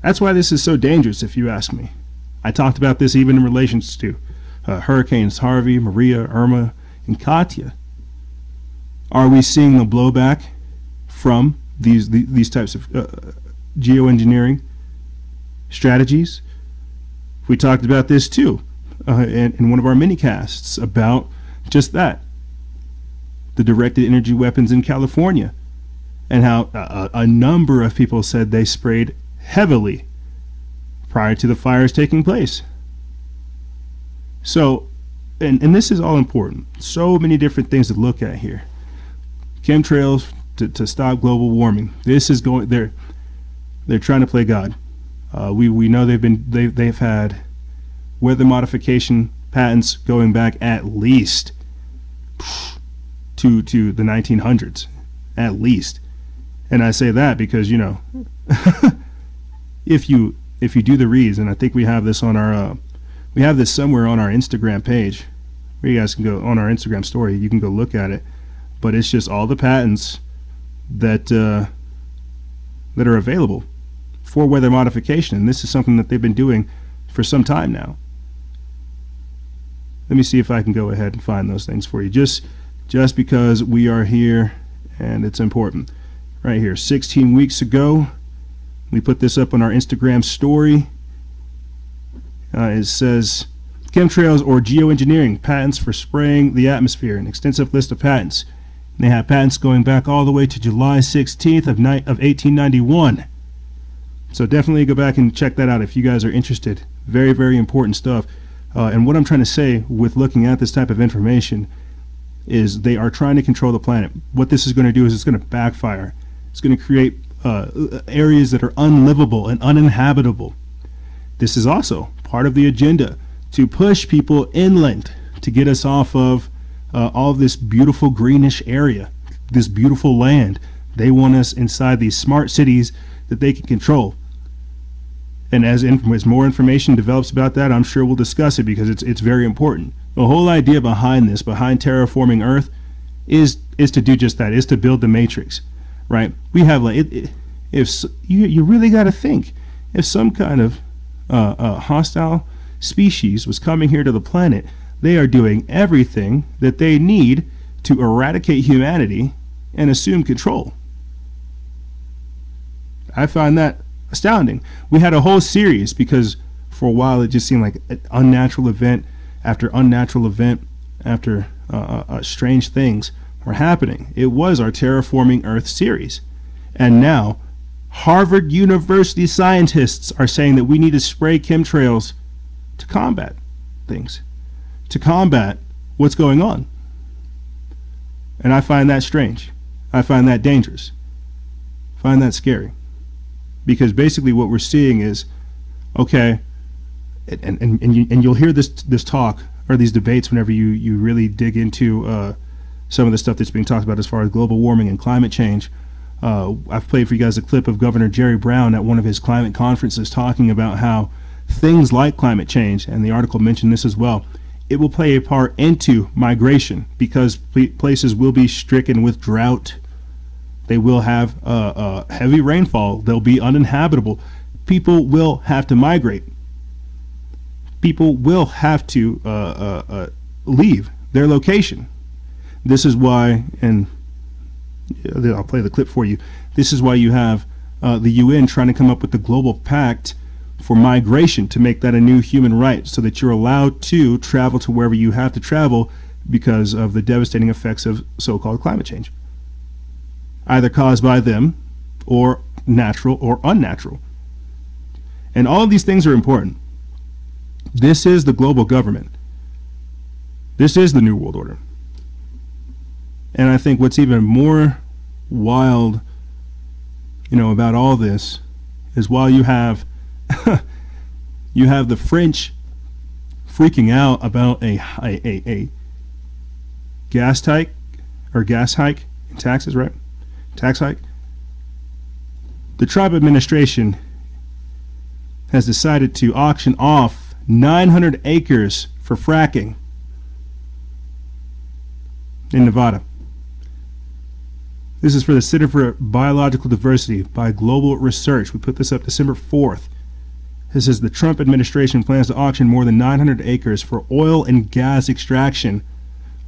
That's why this is so dangerous, if you ask me. I talked about this even in relation to Hurricanes Harvey, Maria, Irma, and Katia. Are we seeing the blowback from these types of geoengineering strategies? We talked about this too in one of our mini-casts about just that. The directed energy weapons in California, and how a number of people said they sprayed heavily prior to the fires taking place. So, and this is all important. So many different things to look at here. Chemtrails to stop global warming. This is going. They're trying to play God. We know they've had weather modification patents going back at least to the 1900s, at least. And I say that because, you know, if you do the reads, and I think we have this on our we have this somewhere on our Instagram page, where you guys can go on our Instagram story. You can go look at it, but it's just all the patents that are available for weather modification, and this is something that they've been doing for some time now. Let me see if I can go ahead and find those things for you, just because we are here and it's important. Right here, 16 weeks ago, we put this up on our Instagram story. It says, chemtrails or geoengineering, patents for spraying the atmosphere, an extensive list of patents. And they have patents going back all the way to July 16th of 1891. So definitely go back and check that out if you guys are interested. Very, very important stuff. And what I'm trying to say with looking at this type of information is they are trying to control the planet. What this is going to do is it's going to backfire. It's going to create areas that are unlivable and uninhabitable. This is also part of the agenda to push people inland, to get us off of all this beautiful greenish area, this beautiful land. They want us inside these smart cities that they can control. And as more information develops about that, I'm sure we'll discuss it because it's very important. The whole idea behind this, behind terraforming Earth, is to do just that, is to build the matrix, right? We have you really got to think, if some kind of hostile species was coming here to the planet, they are doing everything that they need to eradicate humanity and assume control. I find that astounding. We had a whole series because for a while it just seemed like an unnatural event after unnatural event after strange things were happening. It was our Terraforming Earth series. And now Harvard University scientists are saying that we need to spray chemtrails to combat things, to combat what's going on. And I find that strange. I find that dangerous. I find that scary. Because basically what we're seeing is, okay, and you'll hear this talk or these debates whenever you really dig into some of the stuff that's being talked about as far as global warming and climate change. I've played for you guys a clip of Governor Jerry Brown at one of his climate conferences talking about how things like climate change, and the article mentioned this as well, it will play a part into migration because places will be stricken with drought. They will have heavy rainfall. They'll be uninhabitable. People will have to migrate. People will have to leave their location. This is why, and I'll play the clip for you. This is why you have the UN trying to come up with the global pact for migration to make that a new human right so that you're allowed to travel to wherever you have to travel because of the devastating effects of so-called climate change, either caused by them or natural or unnatural. And all of these things are important. This is the global government. This is the New World Order. And I think what's even more wild, about all this is while you have the French freaking out about a gas hike in taxes, right? Tax hike. The Trump administration has decided to auction off 900 acres for fracking in Nevada. This is for the Center for Biological Diversity by Global Research. We put this up December 4th. This is the Trump administration plans to auction more than 900 acres for oil and gas extraction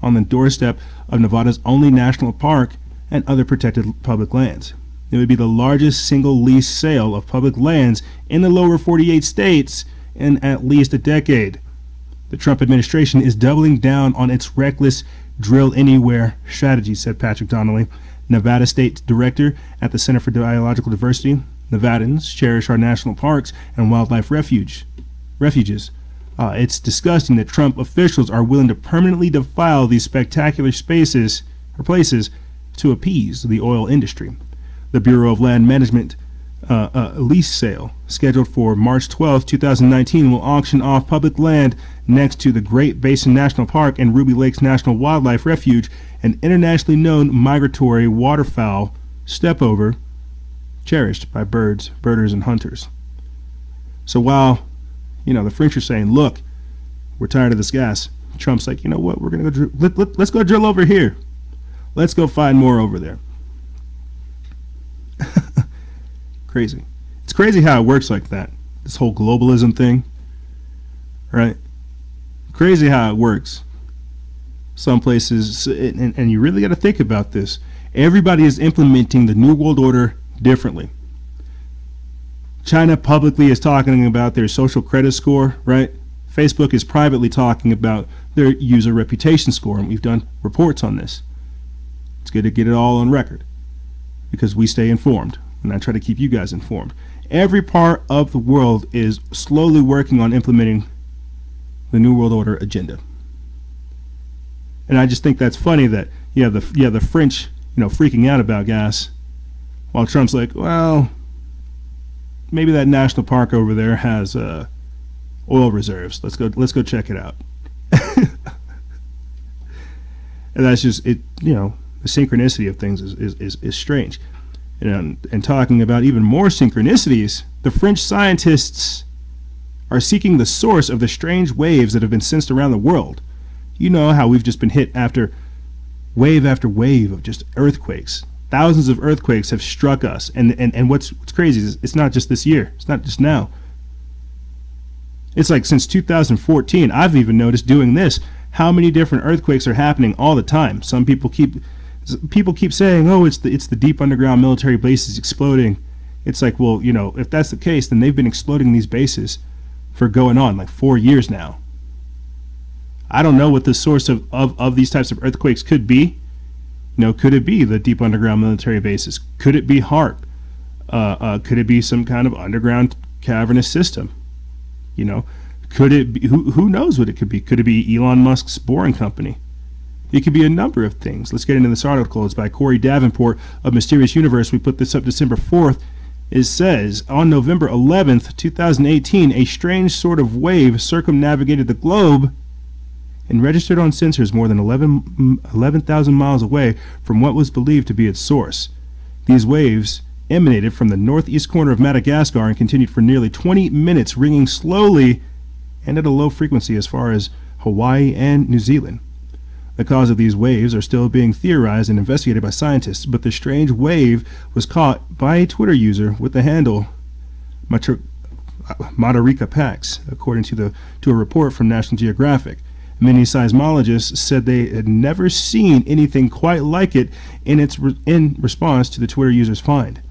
on the doorstep of Nevada's only national park and other protected public lands. It would be the largest single lease sale of public lands in the lower 48 states in at least a decade. The Trump administration is doubling down on its reckless drill anywhere strategy, said Patrick Donnelly, Nevada State Director at the Center for Biological Diversity. Nevadans cherish our national parks and wildlife refuges. It's disgusting that Trump officials are willing to permanently defile these spectacular spaces or places to appease the oil industry. The Bureau of Land Management lease sale, scheduled for March 12, 2019, will auction off public land next to the Great Basin National Park and Ruby Lakes National Wildlife Refuge, an internationally known migratory waterfowl stepover cherished by birders, and hunters. So while, the French are saying, look, we're tired of this gas, Trump's like, you know what, we're going to go let's go drill over here. Let's go find more over there. Crazy. It's crazy how it works like that. This whole globalism thing, right? Crazy how it works. Some places, and you really got to think about this. Everybody is implementing the New World Order differently. China publicly is talking about their social credit score, right? Facebook is privately talking about their user reputation score, and we've done reports on this. It's good to get it all on record because we stay informed, and I try to keep you guys informed. Every part of the world is slowly working on implementing the New World Order agenda. And I just think that's funny that you have the French, freaking out about gas, while Trump's like, well, maybe that national park over there has oil reserves. Let's go check it out. And that's just it. The synchronicity of things is strange. And talking about even more synchronicities, the French scientists are seeking the source of the strange waves that have been sensed around the world. You know how we've just been hit after wave of just earthquakes. Thousands of earthquakes have struck us, and what's crazy is it's not just this year. It's not just now. It's like since 2014. I've even noticed doing this how many different earthquakes are happening all the time. Some people keep saying, "Oh, it's the deep underground military bases exploding." It's like, well, if that's the case, then they've been exploding these bases for going on like 4 years now. I don't know what the source of these types of earthquakes could be. Could it be the deep underground military bases? Could it be HAARP? Could it be some kind of underground cavernous system? Could it be, who knows what it could be? Could it be Elon Musk's boring company? It could be a number of things. Let's get into this article. It's by Corey Davenport of Mysterious Universe. We put this up December 4th. It says, on November 11th, 2018, a strange sort of wave circumnavigated the globe and registered on sensors more than 11,000 miles away from what was believed to be its source. These waves emanated from the northeast corner of Madagascar and continued for nearly 20 minutes, ringing slowly and at a low frequency as far as Hawaii and New Zealand. The cause of these waves are still being theorized and investigated by scientists, but the strange wave was caught by a Twitter user with the handle Matarika Pax, according to a report from National Geographic. Many seismologists said they had never seen anything quite like it in response to the Twitter user's find.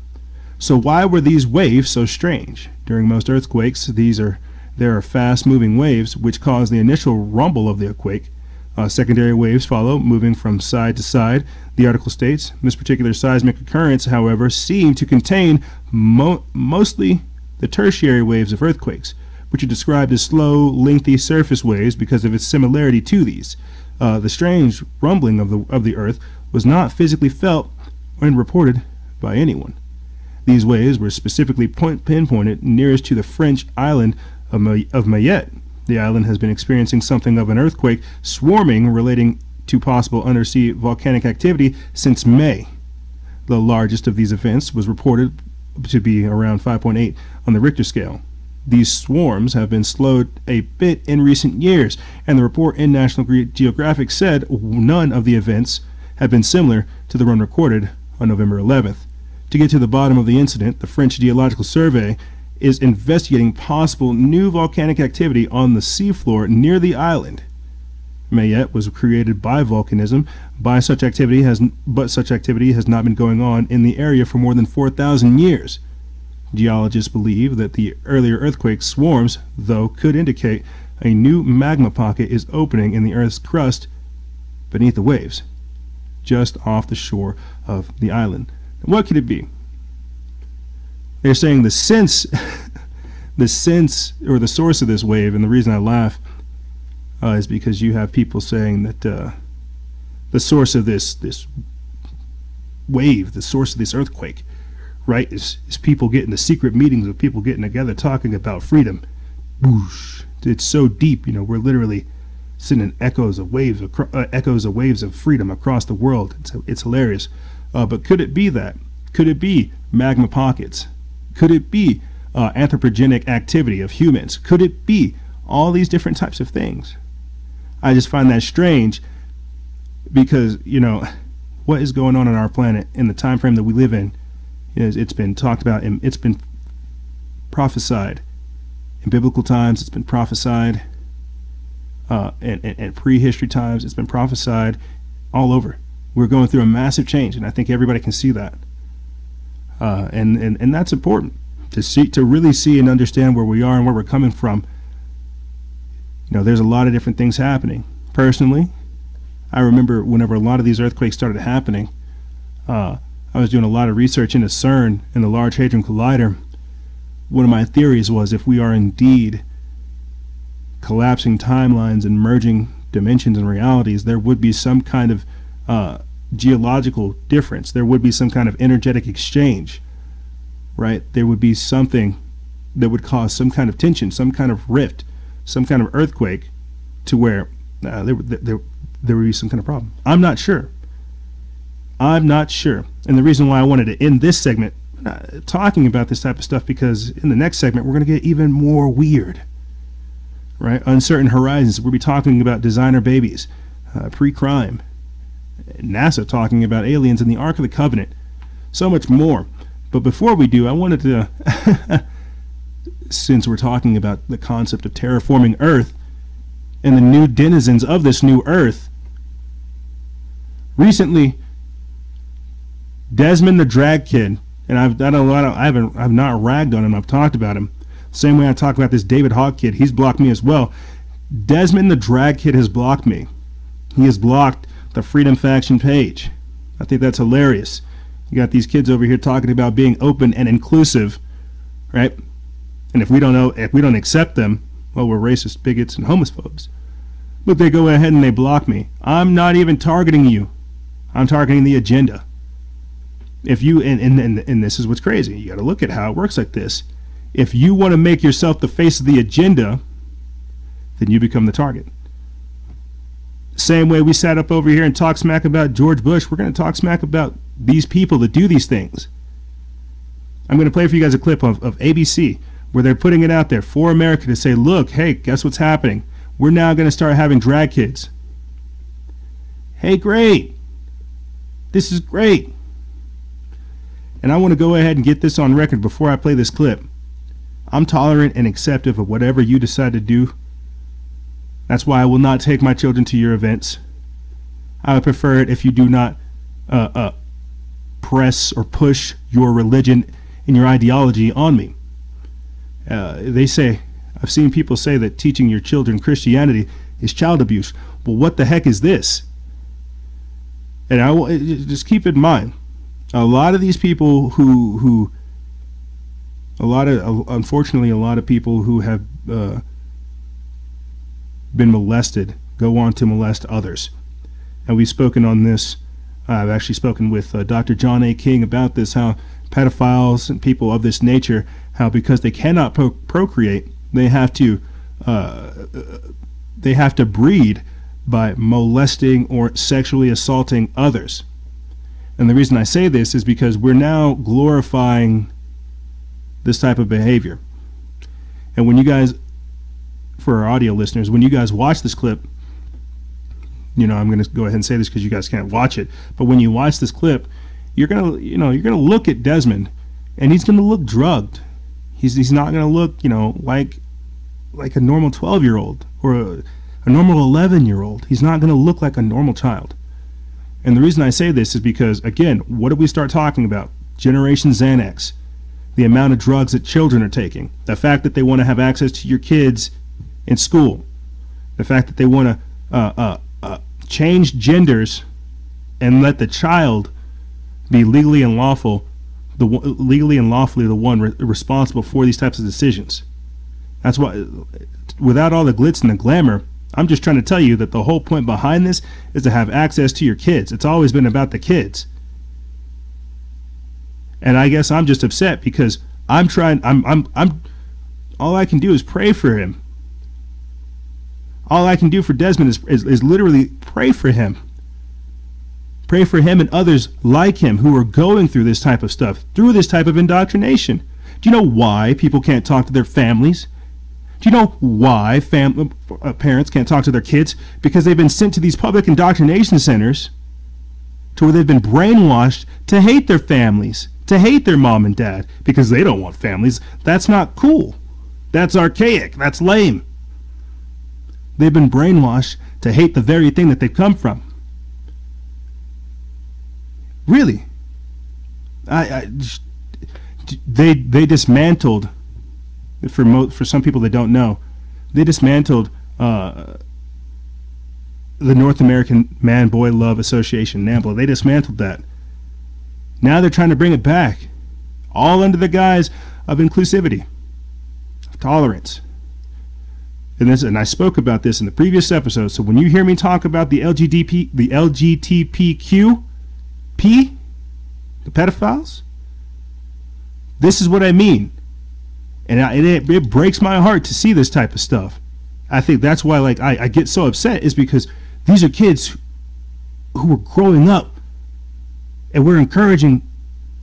So why were these waves so strange? During most earthquakes, there are fast-moving waves which cause the initial rumble of the quake. Secondary waves follow, moving from side to side. The article states, this particular seismic occurrence, however, seemed to contain mostly the tertiary waves of earthquakes, which are described as slow, lengthy surface waves because of its similarity to these. The strange rumbling of the earth was not physically felt when reported by anyone. These waves were specifically pinpointed nearest to the French island of Mayotte. The island has been experiencing something of an earthquake swarming relating to possible undersea volcanic activity since May. The largest of these events was reported to be around 5.8 on the Richter scale. These swarms have been slowed a bit in recent years, and the report in National Geographic said none of the events have been similar to the one recorded on November 11th. To get to the bottom of the incident, the French Geological Survey is investigating possible new volcanic activity on the seafloor near the island. Mayotte was created by volcanism, but such activity has not been going on in the area for more than 4,000 years. Geologists believe that the earlier earthquake swarms, though, could indicate a new magma pocket is opening in the Earth's crust beneath the waves, just off the shore of the island. What could it be? They're saying the sense or the source of this wave, and the reason I laugh is because you have people saying that the source of this wave, the source of this earthquake, right, is people getting the secret meetings of people getting together talking about freedom. Whoosh! It's so deep, we're literally sending echoes of waves of freedom across the world. It's hilarious. But could it be that? Could it be magma pockets? Could it be anthropogenic activity of humans? Could it be all these different types of things? I just find that strange because, what is going on our planet in the time frame that we live in, it's been talked about and it's been prophesied in biblical times. It's been prophesied in prehistory times. It's been prophesied all over. We're going through a massive change, and I think everybody can see that. And that's important to really see and understand where we are and where we're coming from. There's a lot of different things happening. Personally, I remember whenever a lot of these earthquakes started happening, I was doing a lot of research into CERN and the Large Hadron Collider. One of my theories was if we are indeed collapsing timelines and merging dimensions and realities, there would be some kind of geological difference. There would be some kind of energetic exchange, right? There would be something that would cause some kind of tension, some kind of rift, some kind of earthquake, to where there would be some kind of problem. I'm not sure. And the reason why I wanted to end this segment talking about this type of stuff, because in the next segment we're going to get even more weird, right? Uncertain horizons. We'll be talking about designer babies, pre-crime, NASA talking about aliens in the Ark of the Covenant, so much more. But before we do, I wanted to, since we're talking about the concept of terraforming Earth and the new denizens of this new Earth, recently, Desmond the Drag Kid, and I've not ragged on him. I've talked about him. Same way I talk about this David Hawk kid. He's blocked me as well. Desmond the Drag Kid has blocked me. He has blocked the Freedom Faction page. I think that's hilarious. You got these kids over here talking about being open and inclusive, right? And if we don't accept them, well, we're racist, bigots, and homophobes. But they go ahead and they block me. I'm not even targeting you. I'm targeting the agenda. If you, and this is what's crazy, you got to look at how it works like this. If you want to make yourself the face of the agenda, then you become the target. Same way we sat up over here and talked smack about George Bush, we're going to talk smack about these people that do these things. I'm going to play for you guys a clip of ABC where they're putting it out there for America to say, look, hey, guess what's happening? We're now going to start having drag kids. Hey, great. This is great. And I want to go ahead and get this on record before I play this clip. I'm tolerant and acceptive of whatever you decide to do. That's why I will not take my children to your events. I would prefer it if you do not press or push your religion and your ideology on me. They say, I've seen people say that teaching your children Christianity is child abuse. Well, what the heck is this? And I will just keep in mind, a lot of these people unfortunately, a lot of people who have been molested go on to molest others. And we've spoken on this. I've actually spoken with Dr. John A. King about this, how pedophiles and people of this nature, how because they cannot procreate, they have to breed by molesting or sexually assaulting others. And the reason I say this is because we're now glorifying this type of behavior. And when you guys, for our audio listeners, when you guys watch this clip, you know, I'm going to go ahead and say this because you guys can't watch it, but when you watch this clip, you're going to look at Desmond and he's going to look drugged. He's not going to look, like a normal 12-year-old or a normal 11-year-old. He's not going to look like a normal child. And the reason I say this is because, again, what did we start talking about? Generation Xanax, the amount of drugs that children are taking, the fact that they want to have access to your kids in school, the fact that they want to change genders and let the child be legally and lawfully the one responsible for these types of decisions. That's why, without all the glitz and the glamour, I'm just trying to tell you that the whole point behind this is to have access to your kids. It's always been about the kids. And I guess I'm just upset because all I can do is pray for him. All I can do for Desmond is literally pray for him. Pray for him and others like him who are going through this type of stuff, through this type of indoctrination. Do you know why people can't talk to their families? Do you know why parents can't talk to their kids? Because they've been sent to these public indoctrination centers to where they've been brainwashed to hate their families, to hate their mom and dad, because they don't want families. That's not cool. That's archaic. That's lame. They've been brainwashed to hate the very thing that they've come from. Really. They dismantled, for some people that don't know, they dismantled the North American Man-Boy Love Association, NAMBLA. They dismantled that. Now they're trying to bring it back, all under the guise of inclusivity, of tolerance. And I spoke about this in the previous episode. So when you hear me talk about the LGBTQ, the pedophiles, this is what I mean. And it breaks my heart to see this type of stuff. I think that's why I get so upset, is because these are kids who are growing up and we're encouraging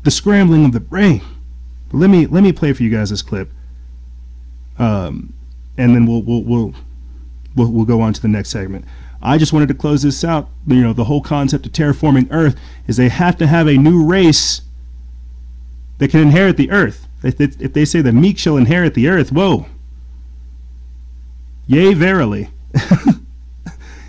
the scrambling of the brain. But let me play for you guys this clip. And then we'll go on to the next segment. I just wanted to close this out. The whole concept of terraforming Earth is they have to have a new race that can inherit the Earth. If they say the meek shall inherit the Earth, whoa. Yea, verily.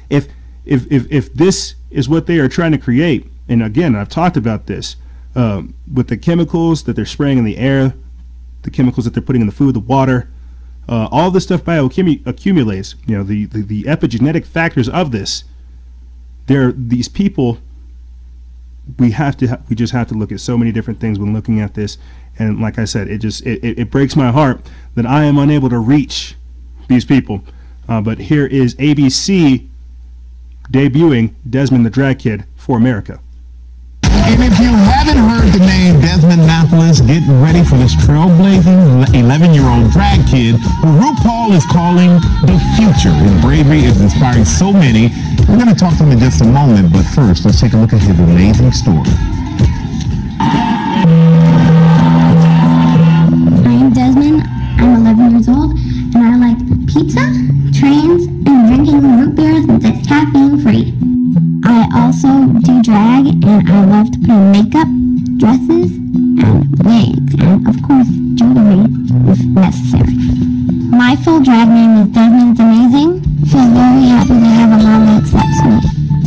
If this is what they are trying to create, and again, I've talked about this, with the chemicals that they're spraying in the air, the chemicals that they're putting in the food, the water, all this stuff bioaccumulates. The epigenetic factors of this. These people. We just have to look at so many different things when looking at this, and like I said, it breaks my heart that I am unable to reach these people. But here is ABC debuting Desmond the Drag Kid for America. In And if you haven't heard the name Desmond Napoles, get ready for this trailblazing 11-year-old drag kid who RuPaul is calling the future. His bravery is inspiring so many. We're going to talk to him in just a moment, but first, let's take a look at his amazing story. I'm Desmond. I'm 11 years old, and I like pizza, trains, and drinking root beer since it's caffeine-free. I also do drag, and I love to put on makeup, dresses, and wigs, and of course, jewelry if necessary. My full drag name is Desmond's Amazing. Feel very happy to have a mom that accepts me.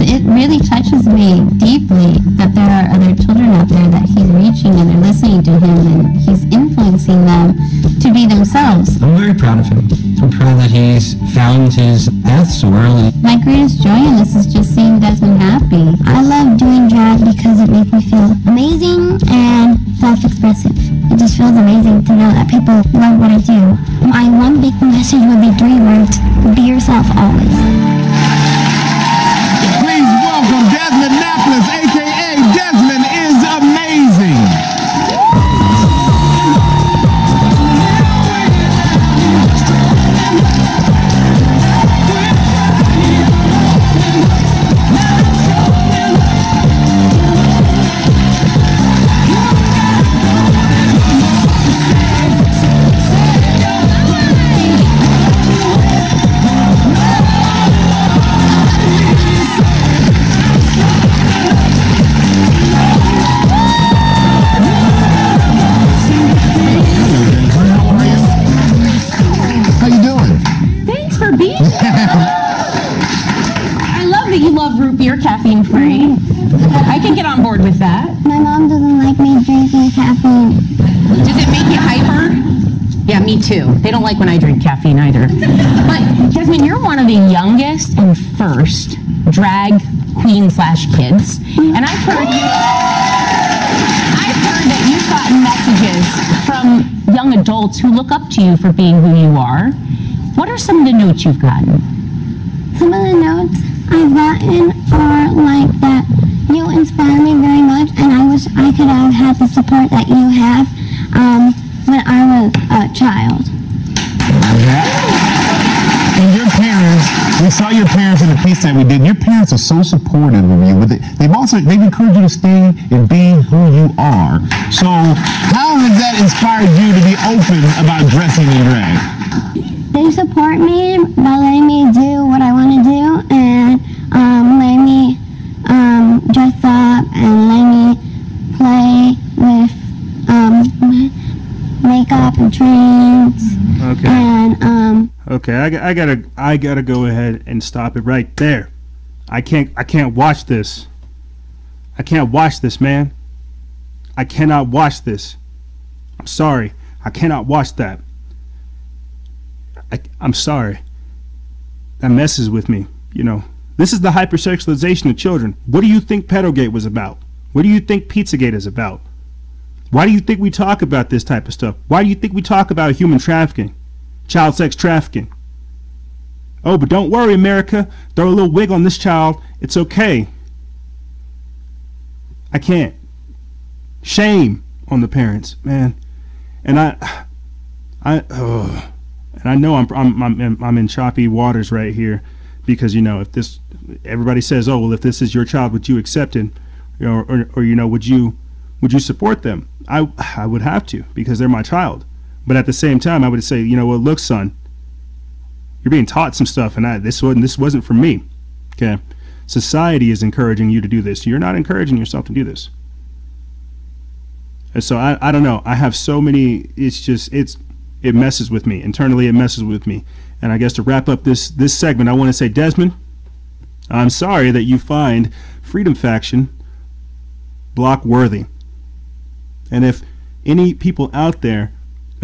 It really touches me deeply that there are other children out there that he's reaching and they're listening to him and he's influencing them to be themselves. I'm very proud of him. I'm proud that he's found his path so early. My greatest joy in this is just seeing Desmond happy. I love doing drag because it makes me feel amazing and self-expressive. It just feels amazing to know that people love what I do. My one big message would be 3 words: be yourself always. Please welcome Desmond Napoles, a.k.a. Desmond is Amazing. Caffeine free. I can get on board with that. My mom doesn't like me drinking caffeine. Does it make you hyper? Yeah, me too. They don't like when I drink caffeine either. But Desmond, you're one of the youngest and first drag queen/kids. And I've heard that you've gotten messages from young adults who look up to you for being who you are. What are some of the notes you've gotten? Some of the notes I've gotten are like that you inspire me very much, and I wish I could have had the support that you have when I was a child. And your parents, we saw your parents in the piece that we did. Your parents are so supportive of you, but they've encouraged you to stay and be who you are. So how has that inspired you to be open about dressing in drag? They support me by letting me do what I want to do and letting me dress up and letting me play with makeup and trains. Okay. And okay, I gotta go ahead and stop it right there. I can't watch this. I can't watch this, man. I cannot watch this. I'm sorry. I cannot watch that. I'm sorry. That messes with me, you know. This is the hypersexualization of children. What do you think Pedogate was about? What do you think Pizzagate is about? Why do you think we talk about this type of stuff? Why do you think we talk about human trafficking, child sex trafficking? Oh, but don't worry, America. Throw a little wig on this child. It's okay. I can't. Shame on the parents, man. And and I know I'm in choppy waters right here, because, you know, if this, everybody says, oh well, if this is your child, would you accept it, or you know, would you support them? I would have to, because they're my child. But at the same time, I would say, you know, well, look, son, you're being taught some stuff, and this wasn't for me. Okay, society is encouraging you to do this. You're not encouraging yourself to do this. And so I don't know. I have so many. It messes with me internally. It messes with me. And I guess to wrap up this segment, I want to say, Desmond, I'm sorry that you find Freedom Faction block worthy. And if any people out there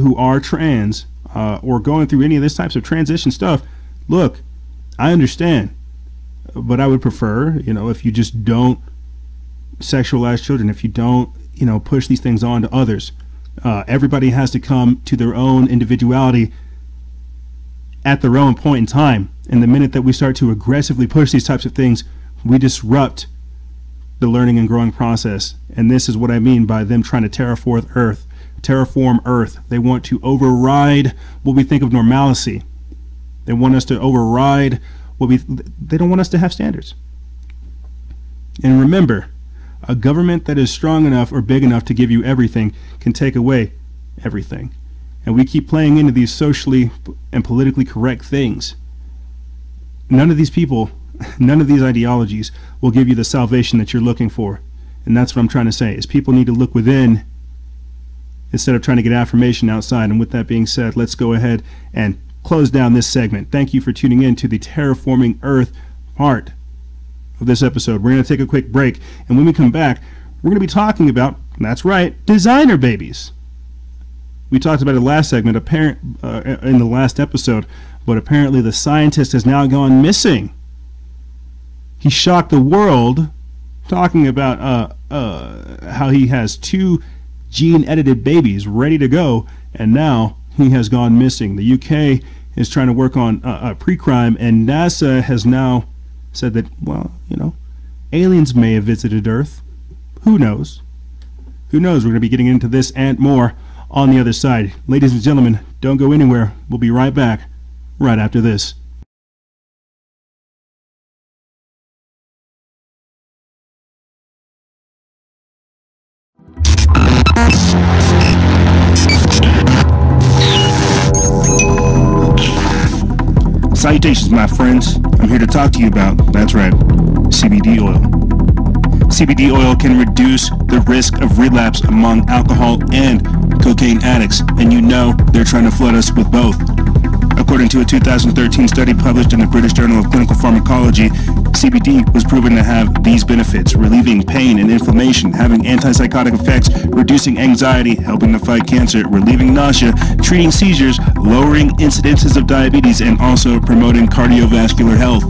who are trans or going through any of this types of transition stuff, look, I understand, but I would prefer, you know, if you just don't sexualize children, if you don't, you know, push these things on to others. Everybody has to come to their own individuality at their own point in time. And the minute that we start to aggressively push these types of things, we disrupt the learning and growing process. And this is what I mean by them trying to terraform Earth. They want to override what we think of normalcy. They want us to override they don't want us to have standards. And remember, a government that is strong enough or big enough to give you everything can take away everything. And we keep playing into these socially and politically correct things. None of these people, none of these ideologies will give you the salvation that you're looking for. And that's what I'm trying to say, is people need to look within instead of trying to get affirmation outside. And with that being said, let's go ahead and close down this segment. Thank you for tuning in to the Terraforming Earth part of this episode. We're going to take a quick break, and when we come back, we're going to be talking about, that's right, designer babies. We talked about it last segment, in the last episode, but apparently the scientist has now gone missing. He shocked the world talking about how he has 2 gene-edited babies ready to go, and now he has gone missing. The UK is trying to work on pre-crime, and NASA has now said that, well, aliens may have visited Earth. Who knows? Who knows? We're going to be getting into this and more on the other side. Ladies and gentlemen, don't go anywhere. We'll be right back right after this. Salutations, my friends. I'm here to talk to you about, that's right, CBD oil. CBD oil can reduce the risk of relapse among alcohol and cocaine addicts, and they're trying to flood us with both. According to a 2013 study published in the British Journal of Clinical Pharmacology, CBD was proven to have these benefits: relieving pain and inflammation, having antipsychotic effects, reducing anxiety, helping to fight cancer, relieving nausea, treating seizures, lowering incidences of diabetes, and also promoting cardiovascular health.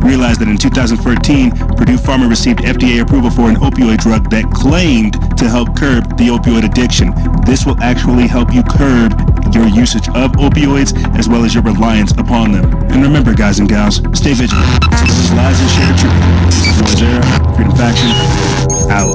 Realized that in 2014, Purdue Pharma received FDA approval for an opioid drug that claimed to help curb the opioid addiction. This will actually help you curb your usage of opioids as well as your reliance upon them. And remember, guys and gals, stay vigilant. Expose lies and share truth. This is Noise Era, Freedom Faction, out.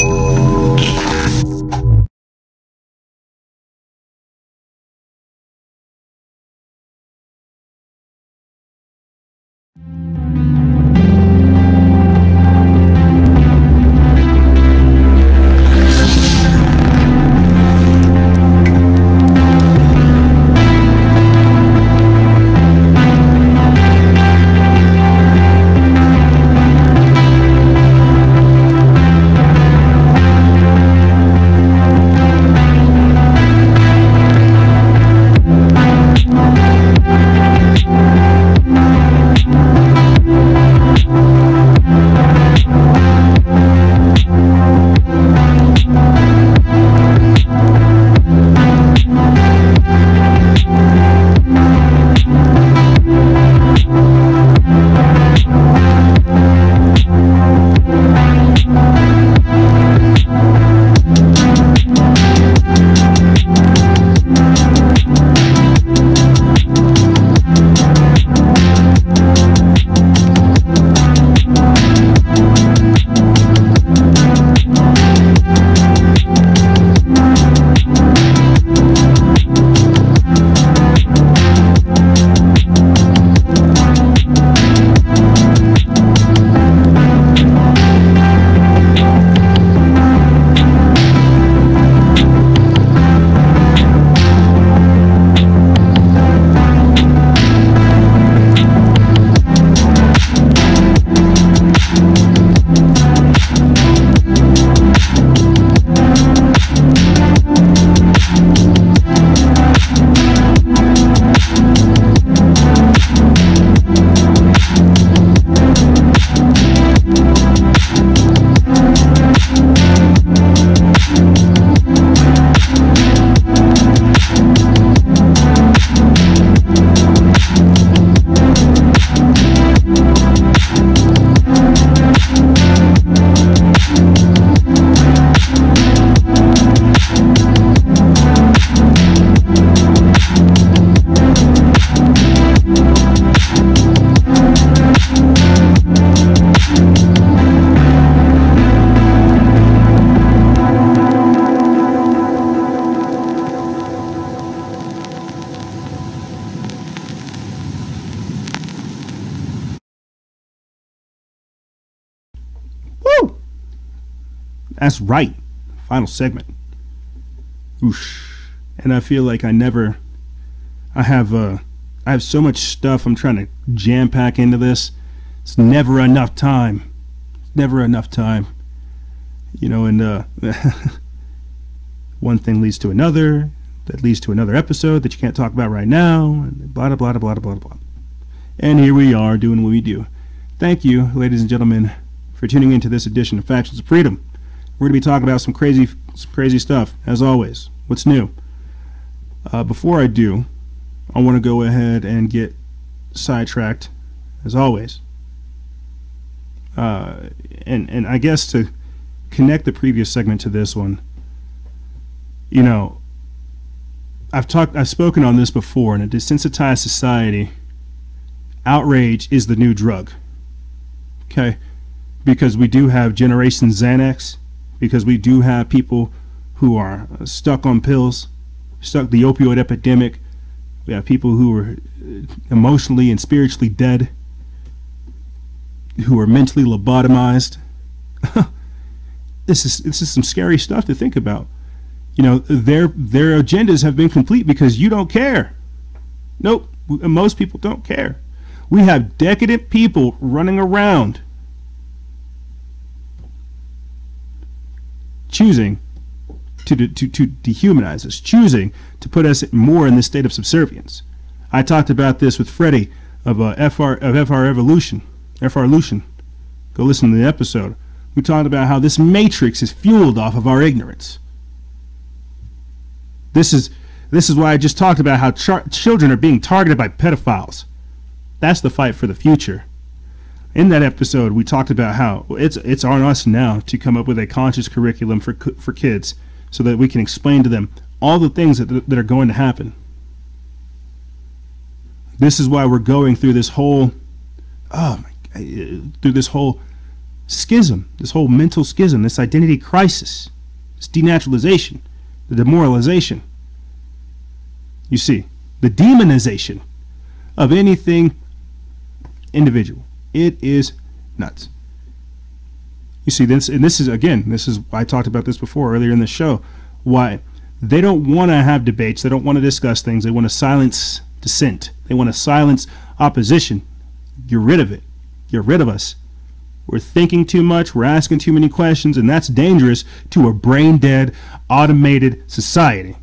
That's right. Final segment. Oosh. And I feel like I have so much stuff I'm trying to jam pack into this. It's never enough time. Never enough time. You know, and one thing leads to another, that leads to another episode that you can't talk about right now, and blah, blah, blah, blah, blah, blah. And here we are doing what we do. Thank you, ladies and gentlemen, for tuning into this edition of Factions of Freedom. We're going to be talking about some crazy stuff, as always. What's new? Before I do, I want to go ahead and get sidetracked, as always. And I guess to connect the previous segment to this one, you know, I've spoken on this before. In a desensitized society, outrage is the new drug. Okay? Because we do have Generation Xanax, because we do have people who are stuck on pills, the opioid epidemic. We have people who are emotionally and spiritually dead, who are mentally lobotomized. This is some scary stuff to think about. You know, their agendas have been complete because you don't care. Nope, most people don't care. We have decadent people running around choosing to dehumanize us, choosing to put us more in this state of subservience. I talked about this with Freddie of FR Evolution. Go listen to the episode. We talked about how this matrix is fueled off of our ignorance. This is why I just talked about how children are being targeted by pedophiles. That's the fight for the future. In that episode, we talked about how it's on us now to come up with a conscious curriculum for kids, so that we can explain to them all the things that are going to happen. This is why we're going through this whole schism, this whole mental schism, this identity crisis, this denaturalization, the demoralization. You see, the demonization of anything individual. It is nuts. You see, this is I talked about this before earlier in the show, why they don't want to have debates, they don't want to discuss things, they want to silence dissent, they want to silence opposition. Get rid of it. Get rid of us. We're thinking too much, we're asking too many questions, and that's dangerous to a brain-dead, automated society.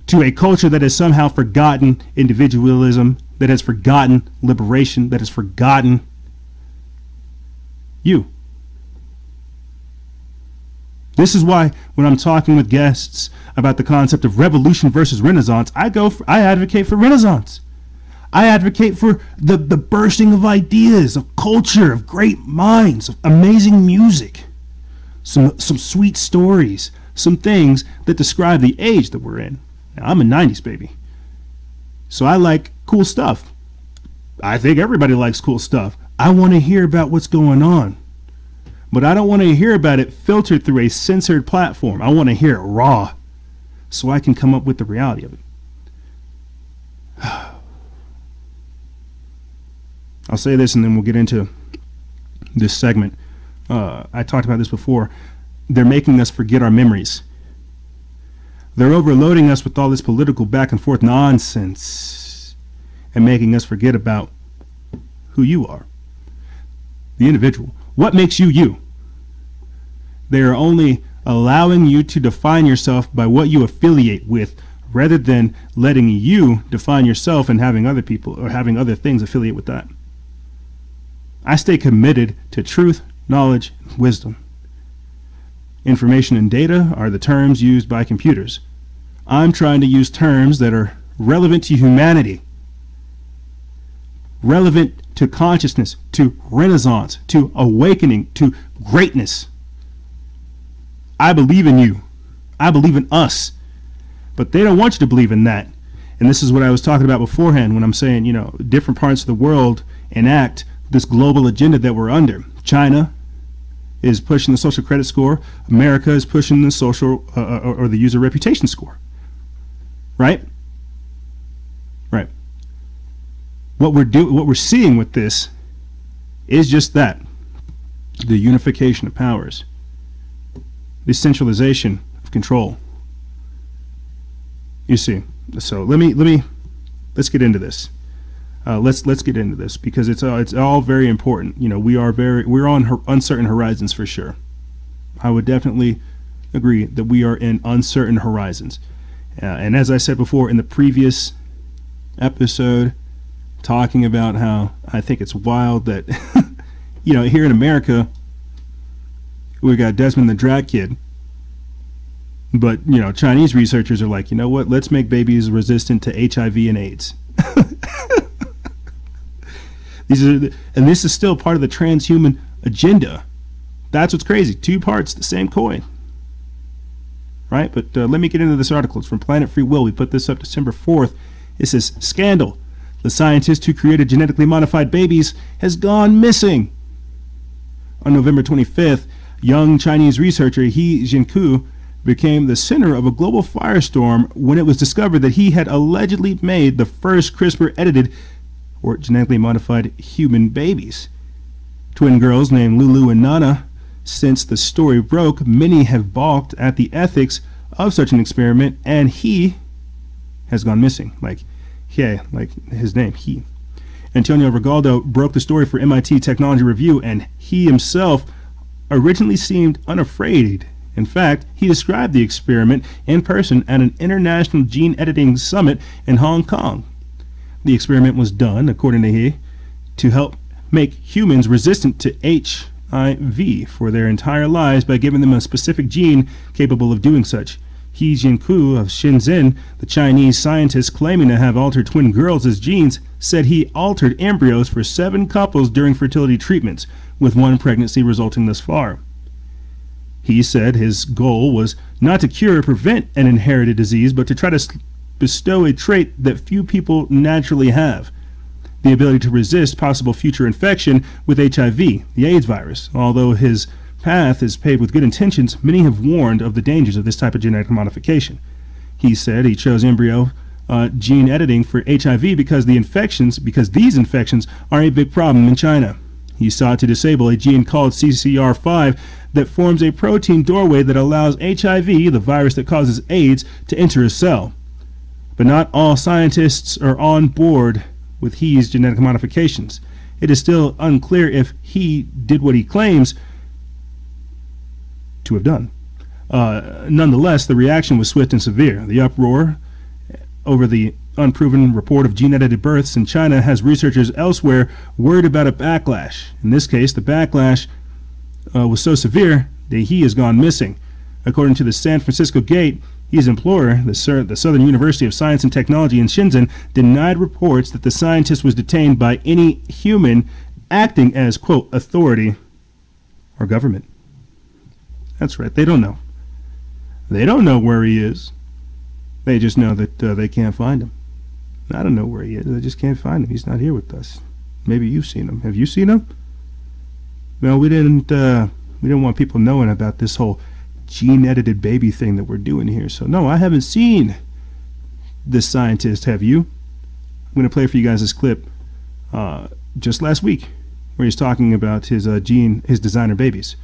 To a culture that has somehow forgotten individualism, that has forgotten liberation, that has forgotten you. This is why when I'm talking with guests about the concept of revolution versus renaissance, I advocate for renaissance. I advocate for the bursting of ideas, of culture, of great minds, of amazing music, some sweet stories, some things that describe the age that we're in. Now, I'm a 90s baby, so I like cool stuff. I think everybody likes cool stuff. I want to hear about what's going on, but I don't want to hear about it filtered through a censored platform. I want to hear it raw, so I can come up with the reality of it. I'll say this and then we'll get into this segment. I talked about this before. They're making us forget our memories. They're overloading us with all this political back and forth nonsense and making us forget about who you are, the individual. What makes you you? They are only allowing you to define yourself by what you affiliate with, rather than letting you define yourself and having other people or having other things affiliate with that. I stay committed to truth, knowledge, and wisdom. Information and data are the terms used by computers. I'm trying to use terms that are relevant to humanity, relevant to consciousness, to renaissance, to awakening, to greatness. I believe in you. I believe in us. But they don't want you to believe in that. And this is what I was talking about beforehand when I'm saying, you know, different parts of the world enact this global agenda that we're under. China is pushing the social credit score. America is pushing the social or the user reputation score. Right? Right. What we're seeing with this is just that. the unification of powers, the centralization of control. You see, so let's get into this. Let's get into this because it's all very important. You know, we're on uncertain horizons for sure. I would definitely agree that we are in uncertain horizons. And as I said before in the previous episode, talking about how I think it's wild that, you know, here in America, we got Desmond the Drat Kid. But, you know, Chinese researchers are like, you know what, let's make babies resistant to HIV and AIDS. And this is still part of the transhuman agenda. That's what's crazy. Two parts, the same coin. Right? But let me get into this article. It's from Planet Free Will. We put this up December 4th. It says, scandal. The scientist who created genetically modified babies has gone missing. On November 25th, young Chinese researcher He Jiankui became the center of a global firestorm when it was discovered that he had allegedly made the first CRISPR-edited or genetically modified human babies. Twin girls named Lulu and Nana. Since the story broke, many have balked at the ethics of such an experiment, and he has gone missing. Like his name, he. Antonio Regaldo broke the story for MIT Technology Review, and he himself originally seemed unafraid. In fact, he described the experiment in person at an international gene editing summit in Hong Kong. The experiment was done, according to he, to help make humans resistant to HIV for their entire lives by giving them a specific gene capable of doing such. He Jiankui of Shenzhen, the Chinese scientist claiming to have altered twin girls as genes, said he altered embryos for 7 couples during fertility treatments, with 1 pregnancy resulting thus far. He said his goal was not to cure or prevent an inherited disease, but to try to bestow a trait that few people naturally have: the ability to resist possible future infection with HIV, the AIDS virus. Although his path is paved with good intentions, many have warned of the dangers of this type of genetic modification. He said he chose embryo gene editing for HIV because these infections are a big problem in China. He sought to disable a gene called CCR5 that forms a protein doorway that allows HIV, the virus that causes AIDS, to enter a cell. But not all scientists are on board with He's genetic modifications. It is still unclear if he did what he claims to have done. Nonetheless, the reaction was swift and severe. The uproar over the unproven report of gene-edited births in China has researchers elsewhere worried about a backlash. In this case, the backlash was so severe that he has gone missing. According to the San Francisco Gate, his employer, the Southern University of Science and Technology in Shenzhen, denied reports that the scientist was detained by any human acting as, quote, authority or government. That's right, they don't know. They don't know where he is. They just know that they can't find him. I don't know where he is. They just can't find him. He's not here with us. Maybe you've seen him. Have you seen him? Well, we didn't want people knowing about this whole gene-edited baby thing that we're doing here. So no, I haven't seen this scientist. Have you? I'm going to play for you guys this clip just last week where he's talking about his designer babies.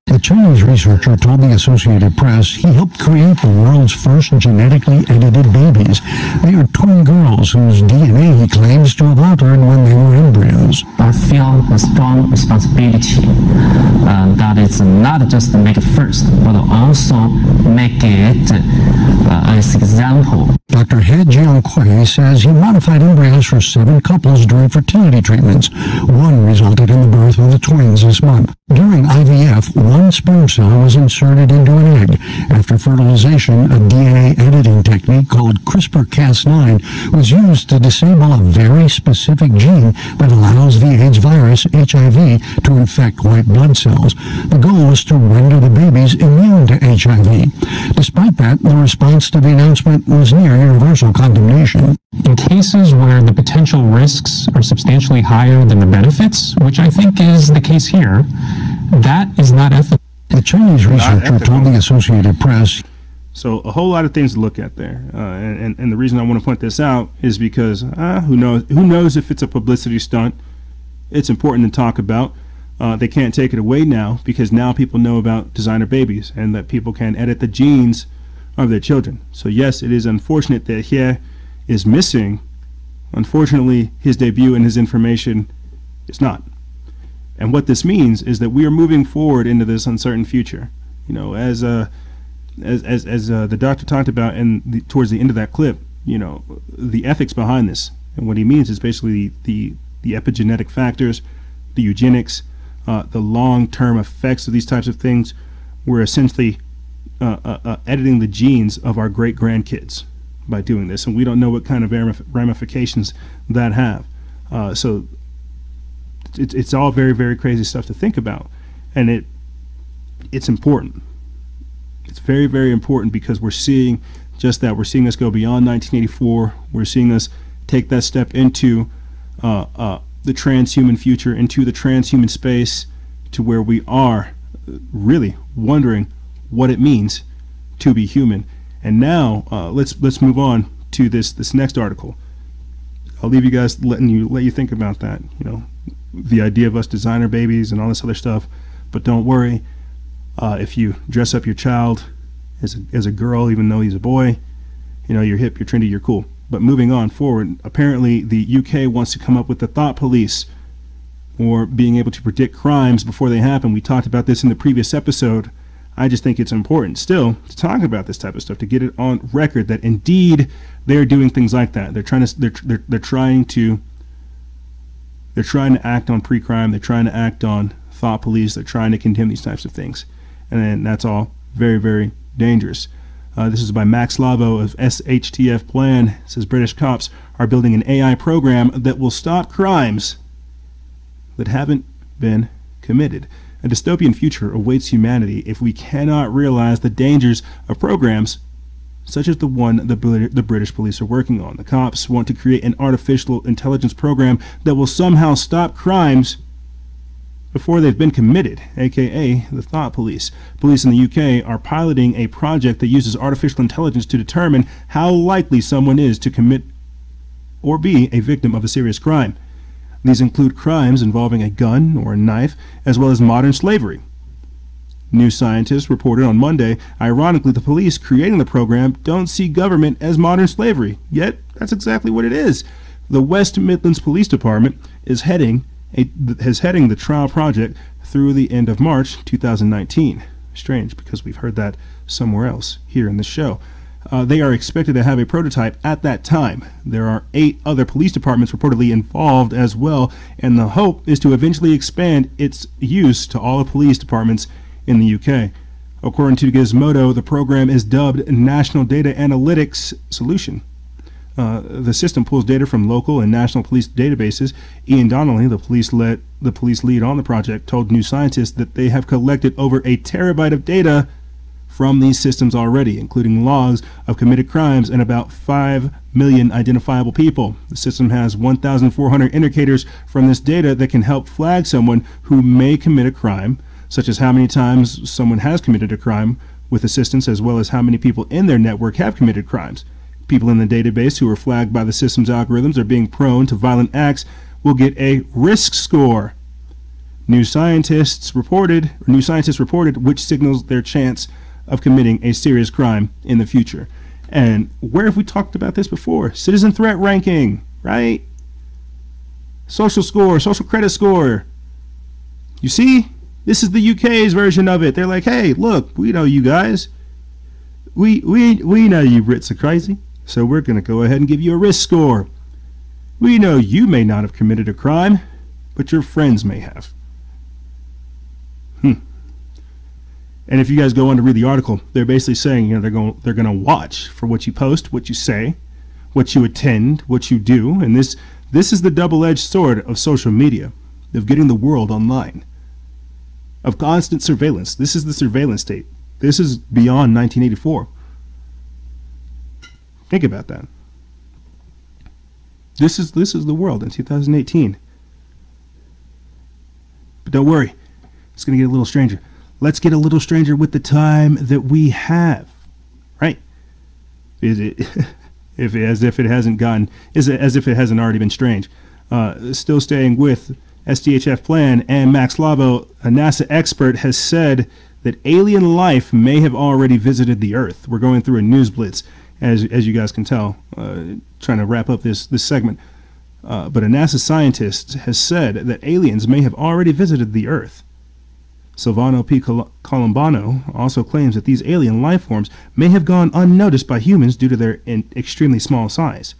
The Chinese researcher told the Associated Press he helped create the world's first genetically edited babies. They are twin girls whose DNA he claims to have altered when they were embryos. I feel a strong responsibility that it's not just make it first, but also make it as example. Dr. He Jiankui says he modified embryos for 7 couples during fertility treatments. 1 resulted in the birth of the twins this month. During IVF, 1 sperm cell was inserted into an egg. After fertilization, a DNA editing technique called CRISPR-Cas9 was used to disable a very specific gene that allows the AIDS virus, HIV, to infect white blood cells. The goal was to render the babies immune to HIV. Despite that, the response to the announcement was near universal condemnation. In cases where the potential risks are substantially higher than the benefits, which I think is the case here, that is not ethical. The Chinese researcher told the Associated Press. So a whole lot of things to look at there, and the reason I want to point this out is because who knows if it's a publicity stunt. It's important to talk about. They can't take it away now because now people know about designer babies and that people can edit the genes of their children. So yes, it is unfortunate that he is missing. Unfortunately, his debut and his information is not. And what this means is that we are moving forward into this uncertain future. You know, as the doctor talked about towards the end of that clip, you know, the ethics behind this. And what he means is basically the epigenetic factors, the eugenics, the long-term effects of these types of things. We're essentially editing the genes of our great-grandkids by doing this, and we don't know what kind of ramifications that have. So it's all very, very crazy stuff to think about, and it's important. It's very, very important because we're seeing just that. We're seeing us go beyond 1984. We're seeing us take that step into the transhuman future, into the transhuman space, to where we are really wondering what it means to be human. And now let's move on to this next article. I'll leave you guys, let you think about that. You know, the idea of us designer babies and all this other stuff. But don't worry, if you dress up your child as a girl, even though he's a boy, you know, you're hip, you're trendy, you're cool. But moving on forward, apparently the UK wants to come up with the thought police, or being able to predict crimes before they happen. We talked about this in the previous episode. I just think it's important still to talk about this type of stuff, to get it on record that indeed they're doing things like that. They're trying to act on pre-crime. They're trying to act on thought police. They're trying to condemn these types of things, and that's all very, very dangerous. This is by Max Lavo of SHTF Plan. It says British cops are building an AI program that will stop crimes that haven't been committed. A dystopian future awaits humanity if we cannot realize the dangers of programs such as the one the British police are working on. The cops want to create an artificial intelligence program that will somehow stop crimes before they've been committed, aka the thought police. Police in the UK are piloting a project that uses artificial intelligence to determine how likely someone is to commit or be a victim of a serious crime. These include crimes involving a gun or a knife, as well as modern slavery. New Scientist reported on Monday, ironically, the police creating the program don't see government as modern slavery, yet that's exactly what it is. The West Midlands Police Department is heading the trial project through the end of March 2019. Strange, because we've heard that somewhere else here in the show. They are expected to have a prototype at that time. There are 8 other police departments reportedly involved as well, and the hope is to eventually expand its use to all the police departments in the UK. According to Gizmodo, the program is dubbed National Data Analytics Solution. The system pulls data from local and national police databases. Ian Donnelly, the police lead on the project, told New Scientist that they have collected over 1 terabyte of data from these systems already, including logs of committed crimes and about 5 million identifiable people. The system has 1,400 indicators from this data that can help flag someone who may commit a crime, such as how many times someone has committed a crime with assistance, as well as how many people in their network have committed crimes. People in the database who are flagged by the system's algorithms are being prone to violent acts will get a risk score. New Scientist reported, which signals their chance of committing a serious crime in the future. And where have we talked about this before? Citizen threat ranking, right? Social score, social credit score. You see, this is the UK's version of it. They're like, hey, look, we know you guys. We know you Brits are crazy. So we're going to go ahead and give you a risk score. We know you may not have committed a crime, but your friends may have. And if you guys go on to read the article, they're basically saying, you know, they're going to watch for what you post, what you say, what you attend, what you do. And this is the double-edged sword of social media, of getting the world online, of constant surveillance. This is the surveillance state. This is beyond 1984. Think about that. This is the world in 2018. But don't worry, it's going to get a little stranger. Let's get a little stranger with the time that we have, right? Is it as if it hasn't already been strange? Still staying with SDHF plan, and Max Lavo, a NASA expert, has said that alien life may have already visited the Earth. We're going through a news blitz, as you guys can tell, trying to wrap up this segment. But a NASA scientist has said that aliens may have already visited the Earth. Silvano P. Colombano also claims that these alien life forms may have gone unnoticed by humans due to their extremely small size.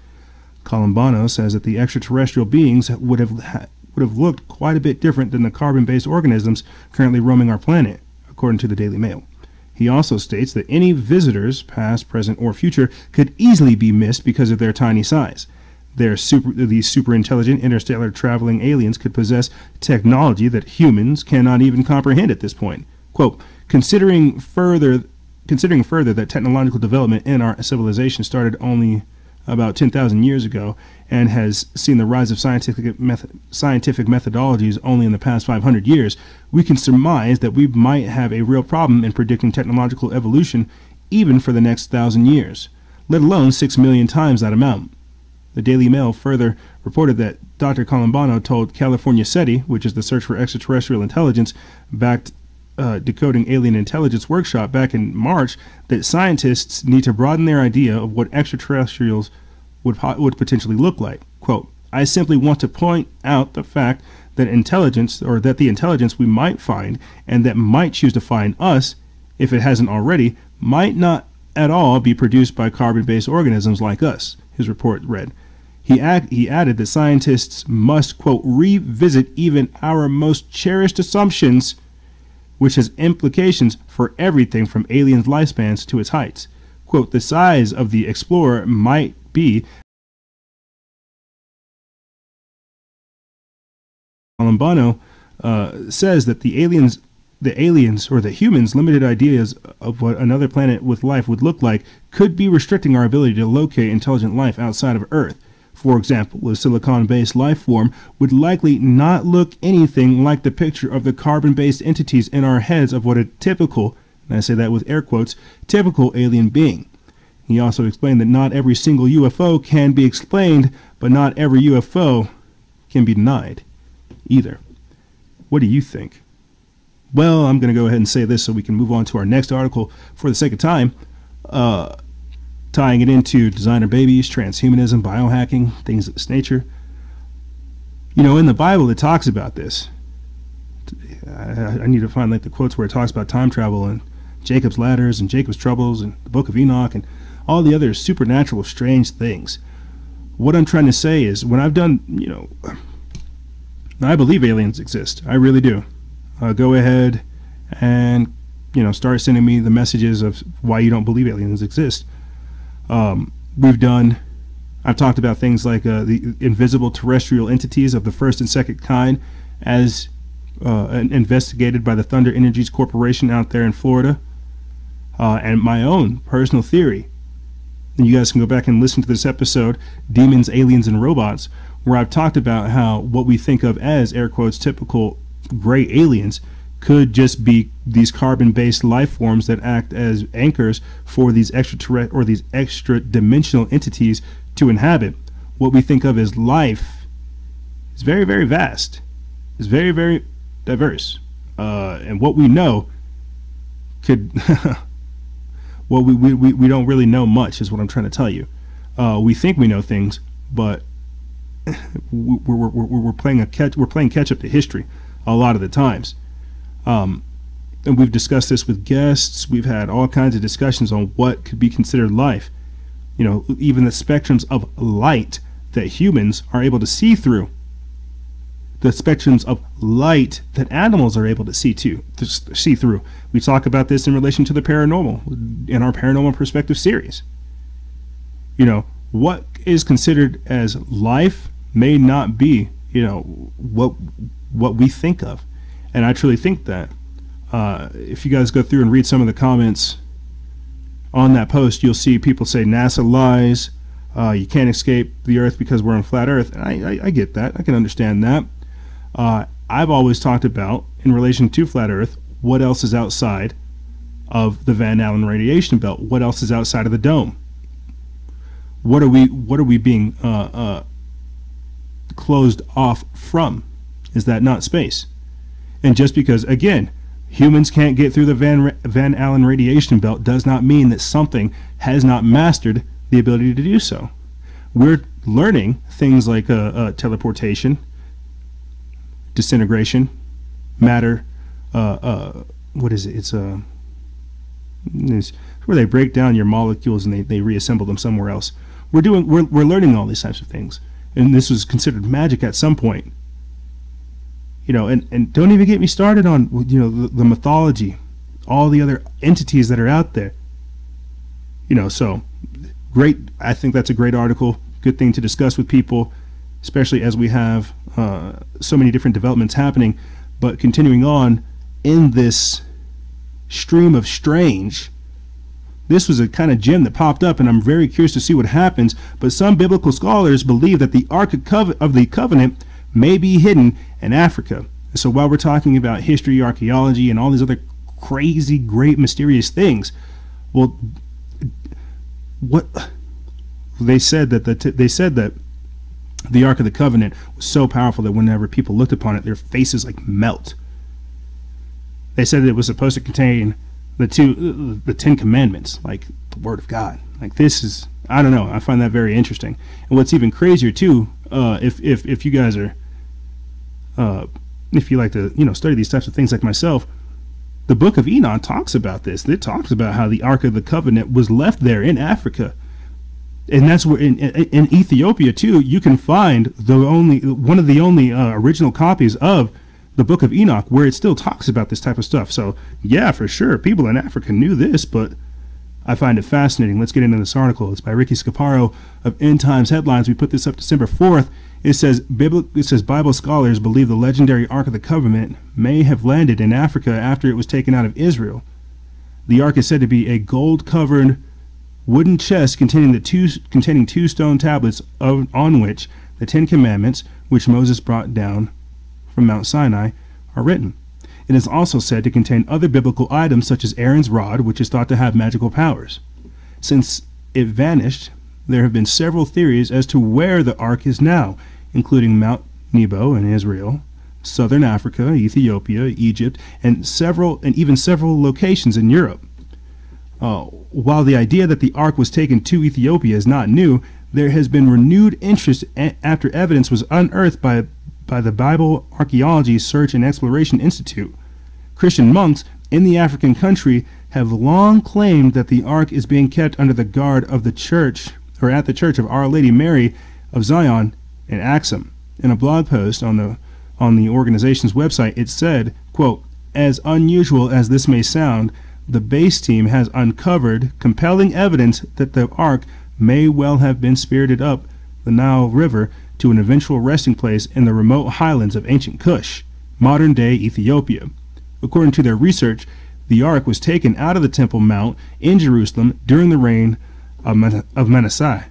Colombano says that the extraterrestrial beings would have looked quite a bit different than the carbon-based organisms currently roaming our planet, according to the Daily Mail. He also states that any visitors, past, present, or future, could easily be missed because of their tiny size. These super intelligent interstellar traveling aliens could possess technology that humans cannot even comprehend at this point. Quote, considering further that technological development in our civilization started only about 10,000 years ago and has seen the rise of scientific methodologies only in the past 500 years, we can surmise that we might have a real problem in predicting technological evolution even for the next 1,000 years, let alone 6 million times that amount. The Daily Mail further reported that Dr. Colombano told California SETI, which is the Search for Extraterrestrial Intelligence backed Decoding Alien Intelligence workshop back in March, that scientists need to broaden their idea of what extraterrestrials would potentially look like. Quote, I simply want to point out the fact that the intelligence we might find and that might choose to find us, if it hasn't already, might not at all be produced by carbon-based organisms like us, his report read. He added that scientists must, quote, revisit even our most cherished assumptions, which has implications for everything from aliens' lifespans to its heights. Quote, the size of the explorer might be. Colombano says that the humans' limited ideas of what another planet with life would look like could be restricting our ability to locate intelligent life outside of Earth. For example, a silicon-based life form would likely not look anything like the picture of the carbon-based entities in our heads of what a typical, and I say that with air quotes, typical alien being. He also explained that not every single UFO can be explained, but not every UFO can be denied either. What do you think? Well, I'm going to go ahead and say this so we can move on to our next article for the sake of time, tying it into designer babies, transhumanism, biohacking, things of this nature. You know, in the Bible, it talks about this. I need to find like the quotes where it talks about time travel and Jacob's ladders and Jacob's troubles and the Book of Enoch and all the other supernatural, strange things. What I'm trying to say is, when I've done, I believe aliens exist. I really do. Go ahead and, start sending me the messages of why you don't believe aliens exist. I've talked about things like the invisible terrestrial entities of the first and second kind as investigated by the Thunder Energies Corporation out there in Florida, and my own personal theory. And you guys can go back and listen to this episode, Demons, Aliens, and Robots, where I've talked about how what we think of as, air quotes, typical gray aliens could just be these carbon-based life forms that act as anchors for these extra-dimensional entities to inhabit. What we think of as life is very, very vast. It's very, very diverse. And what we know could... well, we don't really know much, is what I'm trying to tell you. We think we know things, but we're playing catch up to history a lot of the times. And we've discussed this with guests. We've had all kinds of discussions on what could be considered life. Even the spectrums of light that humans are able to see through. The spectrums of light that animals are able to see through. We talk about this in relation to the paranormal in our Paranormal Perspective series. What is considered as life may not be, what we think of. And I truly think that. If you guys go through and read some of the comments on that post, you'll see people say NASA lies, you can't escape the Earth because we're on flat Earth. And I get that. I can understand that. I've always talked about, in relation to flat Earth, what else is outside of the Van Allen radiation belt? What else is outside of the dome? What are we being closed off from? Is that not space? And just because, again, humans can't get through the Van Allen radiation belt does not mean that something has not mastered the ability to do so. We're learning things like teleportation, disintegration, matter, what is it? It's where they break down your molecules and they reassemble them somewhere else. We're learning all these types of things, and this was considered magic at some point. You know, and don't even get me started on, you know, the mythology, all the other entities that are out there. You know, so great. I think that's a great article. Good thing to discuss with people, especially as we have so many different developments happening. But continuing on in this stream of strange, this was a kind of gem that popped up, and I'm very curious to see what happens. But some biblical scholars believe that the Ark of the Covenant may be hidden in Africa. So while we're talking about history, archaeology, and all these other crazy, great, mysterious things, well, what they said that the Ark of the Covenant was so powerful that whenever people looked upon it, their faces like melt. They said that it was supposed to contain the 10 Commandments, like the Word of God. Like, this is, I don't know, I find that very interesting. And what's even crazier too, if you guys are, if you like to, you know, study these types of things like myself, the Book of Enoch talks about this. It talks about how the Ark of the Covenant was left there in Africa. And that's where in Ethiopia too, you can find one of the only original copies of the Book of Enoch where it still talks about this type of stuff. So yeah, for sure, people in Africa knew this, but I find it fascinating. Let's get into this article. It's by Ricky Scaparo of End Times Headlines. We put this up December 4th. It says Bible scholars believe the legendary Ark of the Covenant may have landed in Africa after it was taken out of Israel. The Ark is said to be a gold-covered wooden chest containing two stone tablets on which the 10 Commandments, which Moses brought down from Mount Sinai, are written. It is also said to contain other biblical items such as Aaron's rod, which is thought to have magical powers. Since it vanished, there have been several theories as to where the Ark is now, including Mount Nebo in Israel, southern Africa, Ethiopia, Egypt, and even several locations in Europe. While the idea that the Ark was taken to Ethiopia is not new, there has been renewed interest after evidence was unearthed by the Bible Archaeology Search and Exploration Institute. Christian monks in the African country have long claimed that the Ark is being kept under the guard of the church, or at the Church of Our Lady Mary of Zion in Axum. In a blog post on the organization's website, it said, quote, "As unusual as this may sound, the base team has uncovered compelling evidence that the Ark may well have been spirited up the Nile River to an eventual resting place in the remote highlands of ancient Kush, modern-day Ethiopia. According to their research, the Ark was taken out of the Temple Mount in Jerusalem during the reign of Manasseh,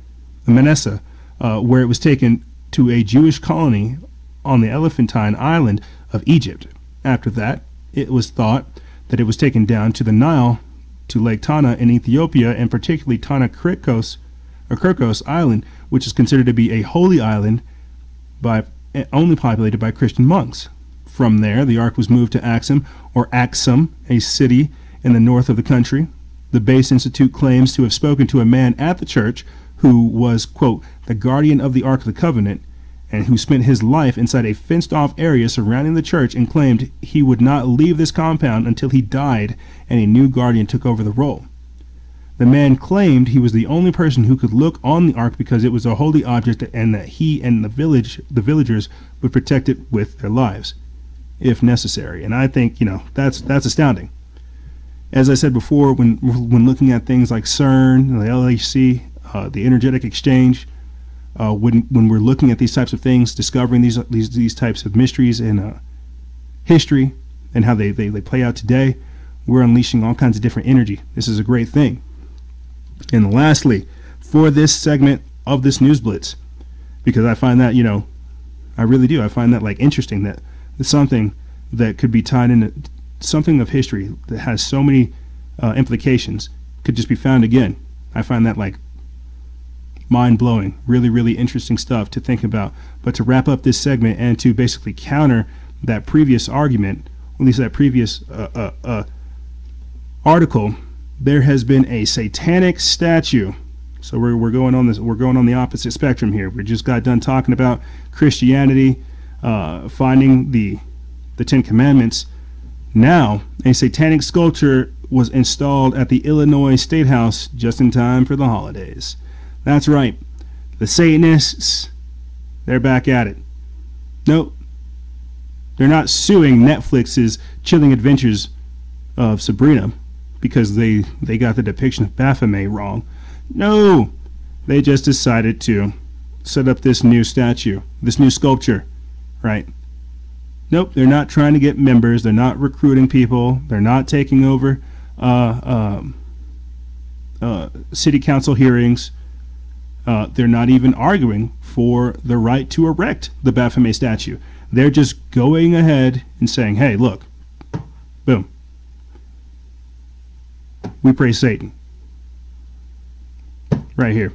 where it was taken to a Jewish colony on the Elephantine Island of Egypt. After that, it was thought that it was taken down to the Nile, to Lake Tana in Ethiopia, and particularly Tana Kirkos Island, which is considered to be a holy island only populated by Christian monks. From there, the Ark was moved to Axum, a city in the north of the country. The Base Institute claims to have spoken to a man at the church who was, quote, the guardian of the Ark of the Covenant, and who spent his life inside a fenced-off area surrounding the church and claimed he would not leave this compound until he died and a new guardian took over the role. The man claimed he was the only person who could look on the Ark because it was a holy object and that he and the villagers would protect it with their lives, if necessary. And I think, you know, that's astounding. As I said before, when looking at things like CERN, the LHC, the energetic exchange, when we're looking at these types of things, discovering these types of mysteries in history and how they play out today, we're unleashing all kinds of different energy. This is a great thing. And lastly, for this segment of this News Blitz, because I find that, you know, I really do, I find that like interesting, that it's something that could be tied into something of history that has so many implications could just be found again. I find that like mind-blowing, really, really interesting stuff to think about. But to wrap up this segment and to basically counter that previous argument, at least that previous article, there has been a satanic statue. So we're going on this. We're going on the opposite spectrum here. We just got done talking about Christianity, finding the Ten Commandments. Now, a satanic sculpture was installed at the Illinois State House just in time for the holidays. That's right. The Satanists, they're back at it. Nope. They're not suing Netflix's Chilling Adventures of Sabrina because they got the depiction of Baphomet wrong. No. They just decided to set up this new statue, this new sculpture, right? Nope, they're not trying to get members. They're not recruiting people. They're not taking over city council hearings. They're not even arguing for the right to erect the Baphomet statue. They're just going ahead and saying, hey, look, boom, we praise Satan. Right here.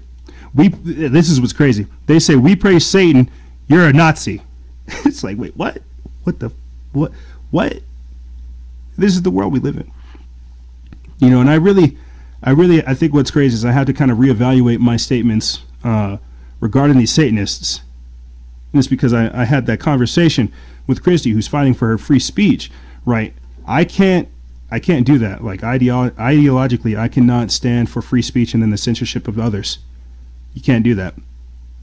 This is what's crazy. They say, we praise Satan, you're a Nazi. It's like, wait, what? What? This is the world we live in. You know, and I think what's crazy is I had to kind of reevaluate my statements regarding these Satanists. And it's because I had that conversation with Christy, who's fighting for her free speech, right? I can't do that. Like, ideologically, I cannot stand for free speech and then the censorship of others. You can't do that.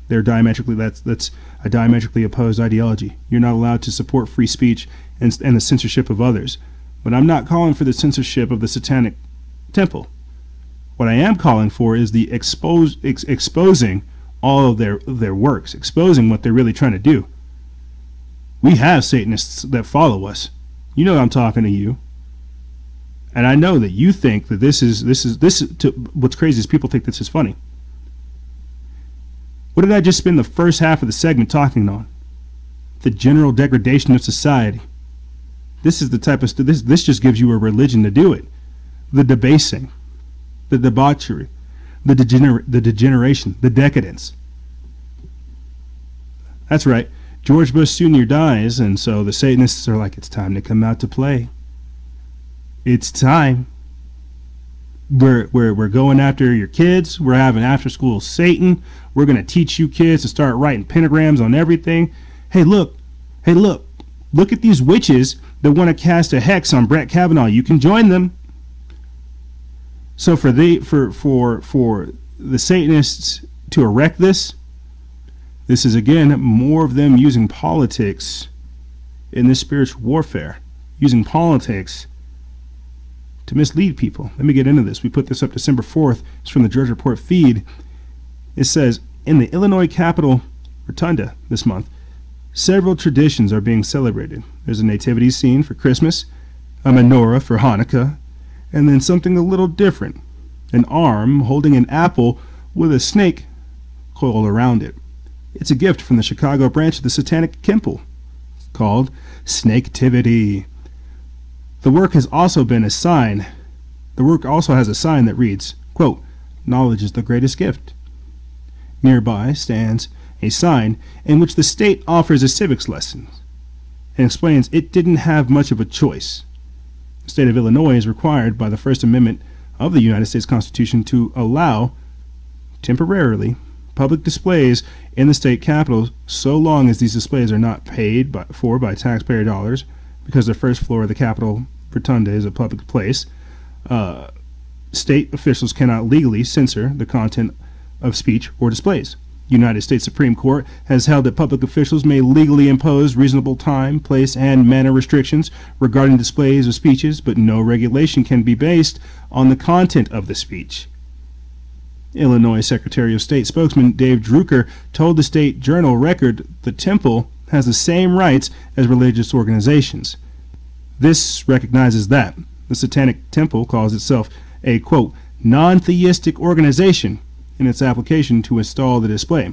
They're diametrically, that's a diametrically opposed ideology. You're not allowed to support free speech and the censorship of others. But I'm not calling for the censorship of the Satanic Temple. What I am calling for is the exposing all of their works, exposing what they're really trying to do. We have Satanists that follow us. You know I'm talking to you. And I know that you think that this is what's crazy is people think this is funny. What did I just spend the first half of the segment talking on? The general degradation of society. This is the type of this just gives you a religion to do it. The debasing, the debauchery, the degeneration, the decadence. That's right. George Bush Sr. dies, and so the Satanists are like, it's time to come out to play. It's time. We're going after your kids. We're having after school Satan. We're going to teach you kids to start writing pentagrams on everything. Hey, look. Look at these witches that want to cast a hex on Brett Kavanaugh. You can join them. So for the Satanists to erect this is again more of them using politics in this spiritual warfare, using politics to mislead people. Let me get into this. We put this up December 4th. It's from the Drudge Report feed. It says, in the Illinois Capitol Rotunda this month, several traditions are being celebrated. There's a nativity scene for Christmas, a menorah for Hanukkah, and then something a little different. An arm holding an apple with a snake coiled around it. It's a gift from the Chicago branch of the Satanic Temple called Snaketivity. The work has also been a sign. The work also has a sign that reads, quote, knowledge is the greatest gift. Nearby stands a sign in which the state offers a civics lesson and explains it didn't have much of a choice. The state of Illinois is required by the First Amendment of the United States Constitution to allow, temporarily, public displays in the state capitol so long as these displays are not paid for by taxpayer dollars, because the first floor of the Capitol Rotunda is a public place. State officials cannot legally censor the content of speech or displays. United States Supreme Court has held that public officials may legally impose reasonable time, place, and manner restrictions regarding displays of speeches, but no regulation can be based on the content of the speech. Illinois Secretary of State spokesman Dave Drucker told the State Journal Record the temple has the same rights as religious organizations. This recognizes that the Satanic Temple calls itself a, quote, non-theistic organization in its application to install the display.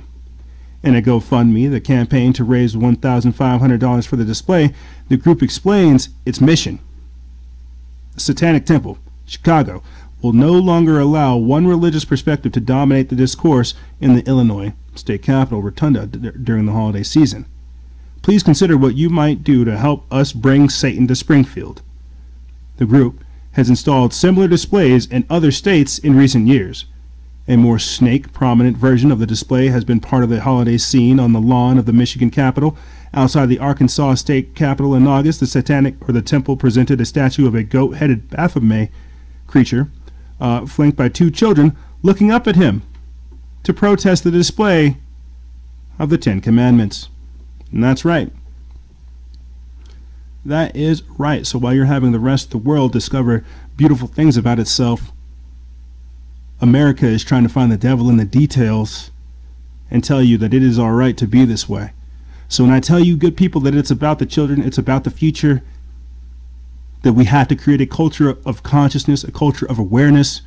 In a GoFundMe, the campaign to raise $1,500 for the display, the group explains its mission. The Satanic Temple, Chicago, will no longer allow one religious perspective to dominate the discourse in the Illinois State Capitol Rotunda during the holiday season. Please consider what you might do to help us bring Satan to Springfield. The group has installed similar displays in other states in recent years. A more snake-prominent version of the display has been part of the holiday scene on the lawn of the Michigan Capitol. Outside the Arkansas State Capitol in August, the temple presented a statue of a goat-headed Baphomet creature, flanked by two children looking up at him to protest the display of the Ten Commandments. And that's right. That is right. So while you're having the rest of the world discover beautiful things about itself, America is trying to find the devil in the details and tell you that it is all right to be this way. So when I tell you, good people, that it's about the children, it's about the future, that we have to create a culture of consciousness, a culture of awareness,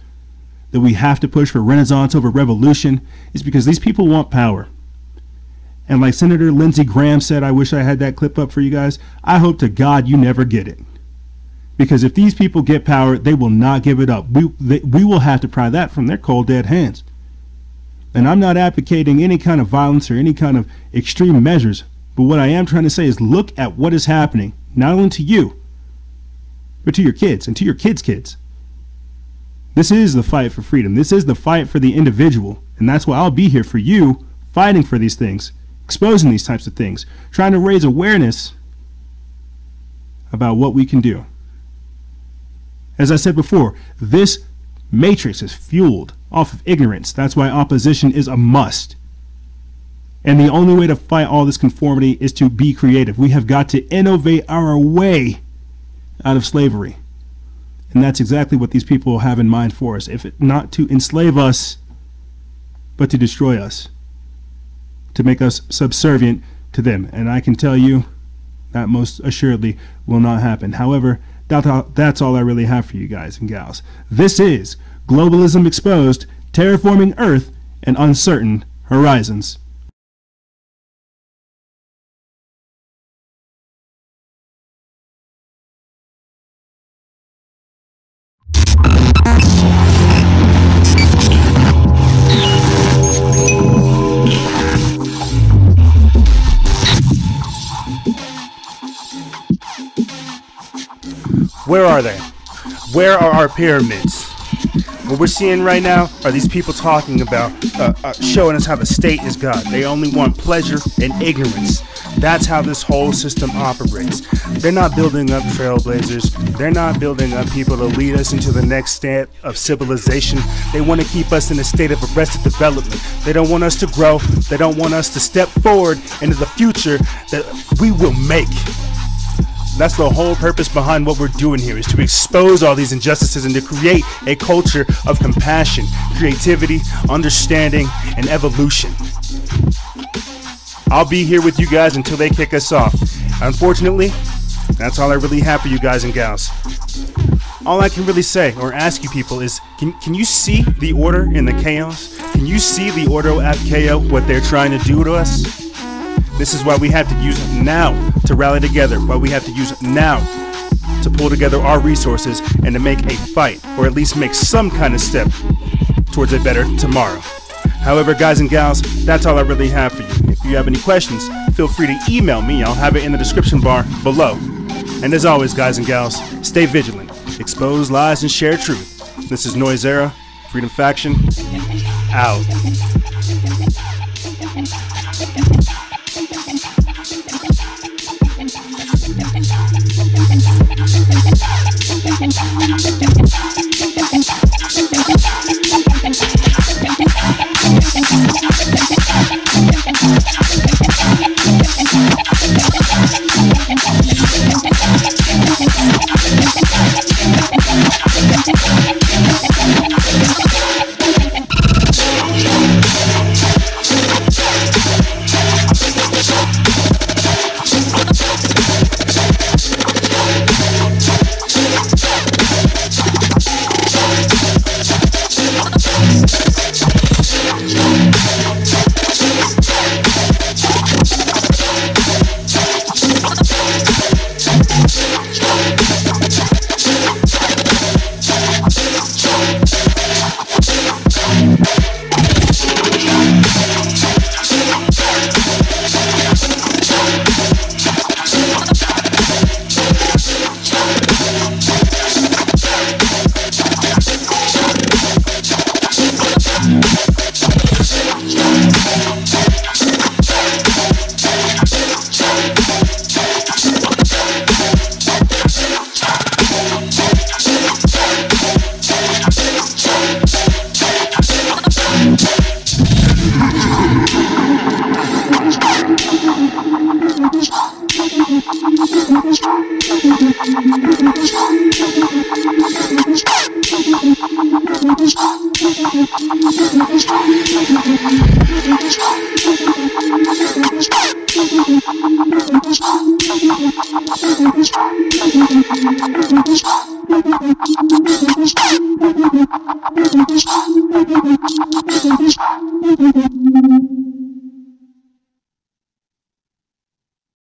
that we have to push for renaissance over revolution, is because these people want power. And like Senator Lindsey Graham said, I wish I had that clip up for you guys, I hope to God you never get it. Because if these people get power, they will not give it up. We will have to pry that from their cold, dead hands. And I'm not advocating any kind of violence or any kind of extreme measures. But what I am trying to say is look at what is happening, not only to you, but to your kids and to your kids' kids. This is the fight for freedom. This is the fight for the individual. And that's why I'll be here for you, fighting for these things, exposing these types of things, trying to raise awareness about what we can do. As I said before, this matrix is fueled off of ignorance. That's why opposition is a must. And the only way to fight all this conformity is to be creative. We have got to innovate our way out of slavery. And that's exactly what these people have in mind for us. If not to enslave us, but to destroy us, to make us subservient to them. And I can tell you that most assuredly will not happen. However, that's all I really have for you guys and gals. This is Globalism Exposed, Terraforming Earth and Uncertain Horizons. Where are they? Where are our pyramids? What we're seeing right now are these people talking about, showing us how the state is God. They only want pleasure and ignorance. That's how this whole system operates. They're not building up trailblazers. They're not building up people to lead us into the next step of civilization. They want to keep us in a state of arrested development. They don't want us to grow. They don't want us to step forward into the future that we will make. That's the whole purpose behind what we're doing here, is to expose all these injustices and to create a culture of compassion, creativity, understanding, and evolution. I'll be here with you guys until they kick us off. Unfortunately, that's all I really have for you guys and gals. All I can really say or ask you people is, can you see the order in the chaos? Can you see the order at KO, what they're trying to do to us? This is why we have to use now to rally together, why we have to use now to pull together our resources and to make a fight, or at least make some kind of step towards a better tomorrow. However, guys and gals, that's all I really have for you. If you have any questions, feel free to email me. I'll have it in the description bar below. And as always, guys and gals, stay vigilant, expose lies, and share truth. This is Noise Era, Freedom Faction, out.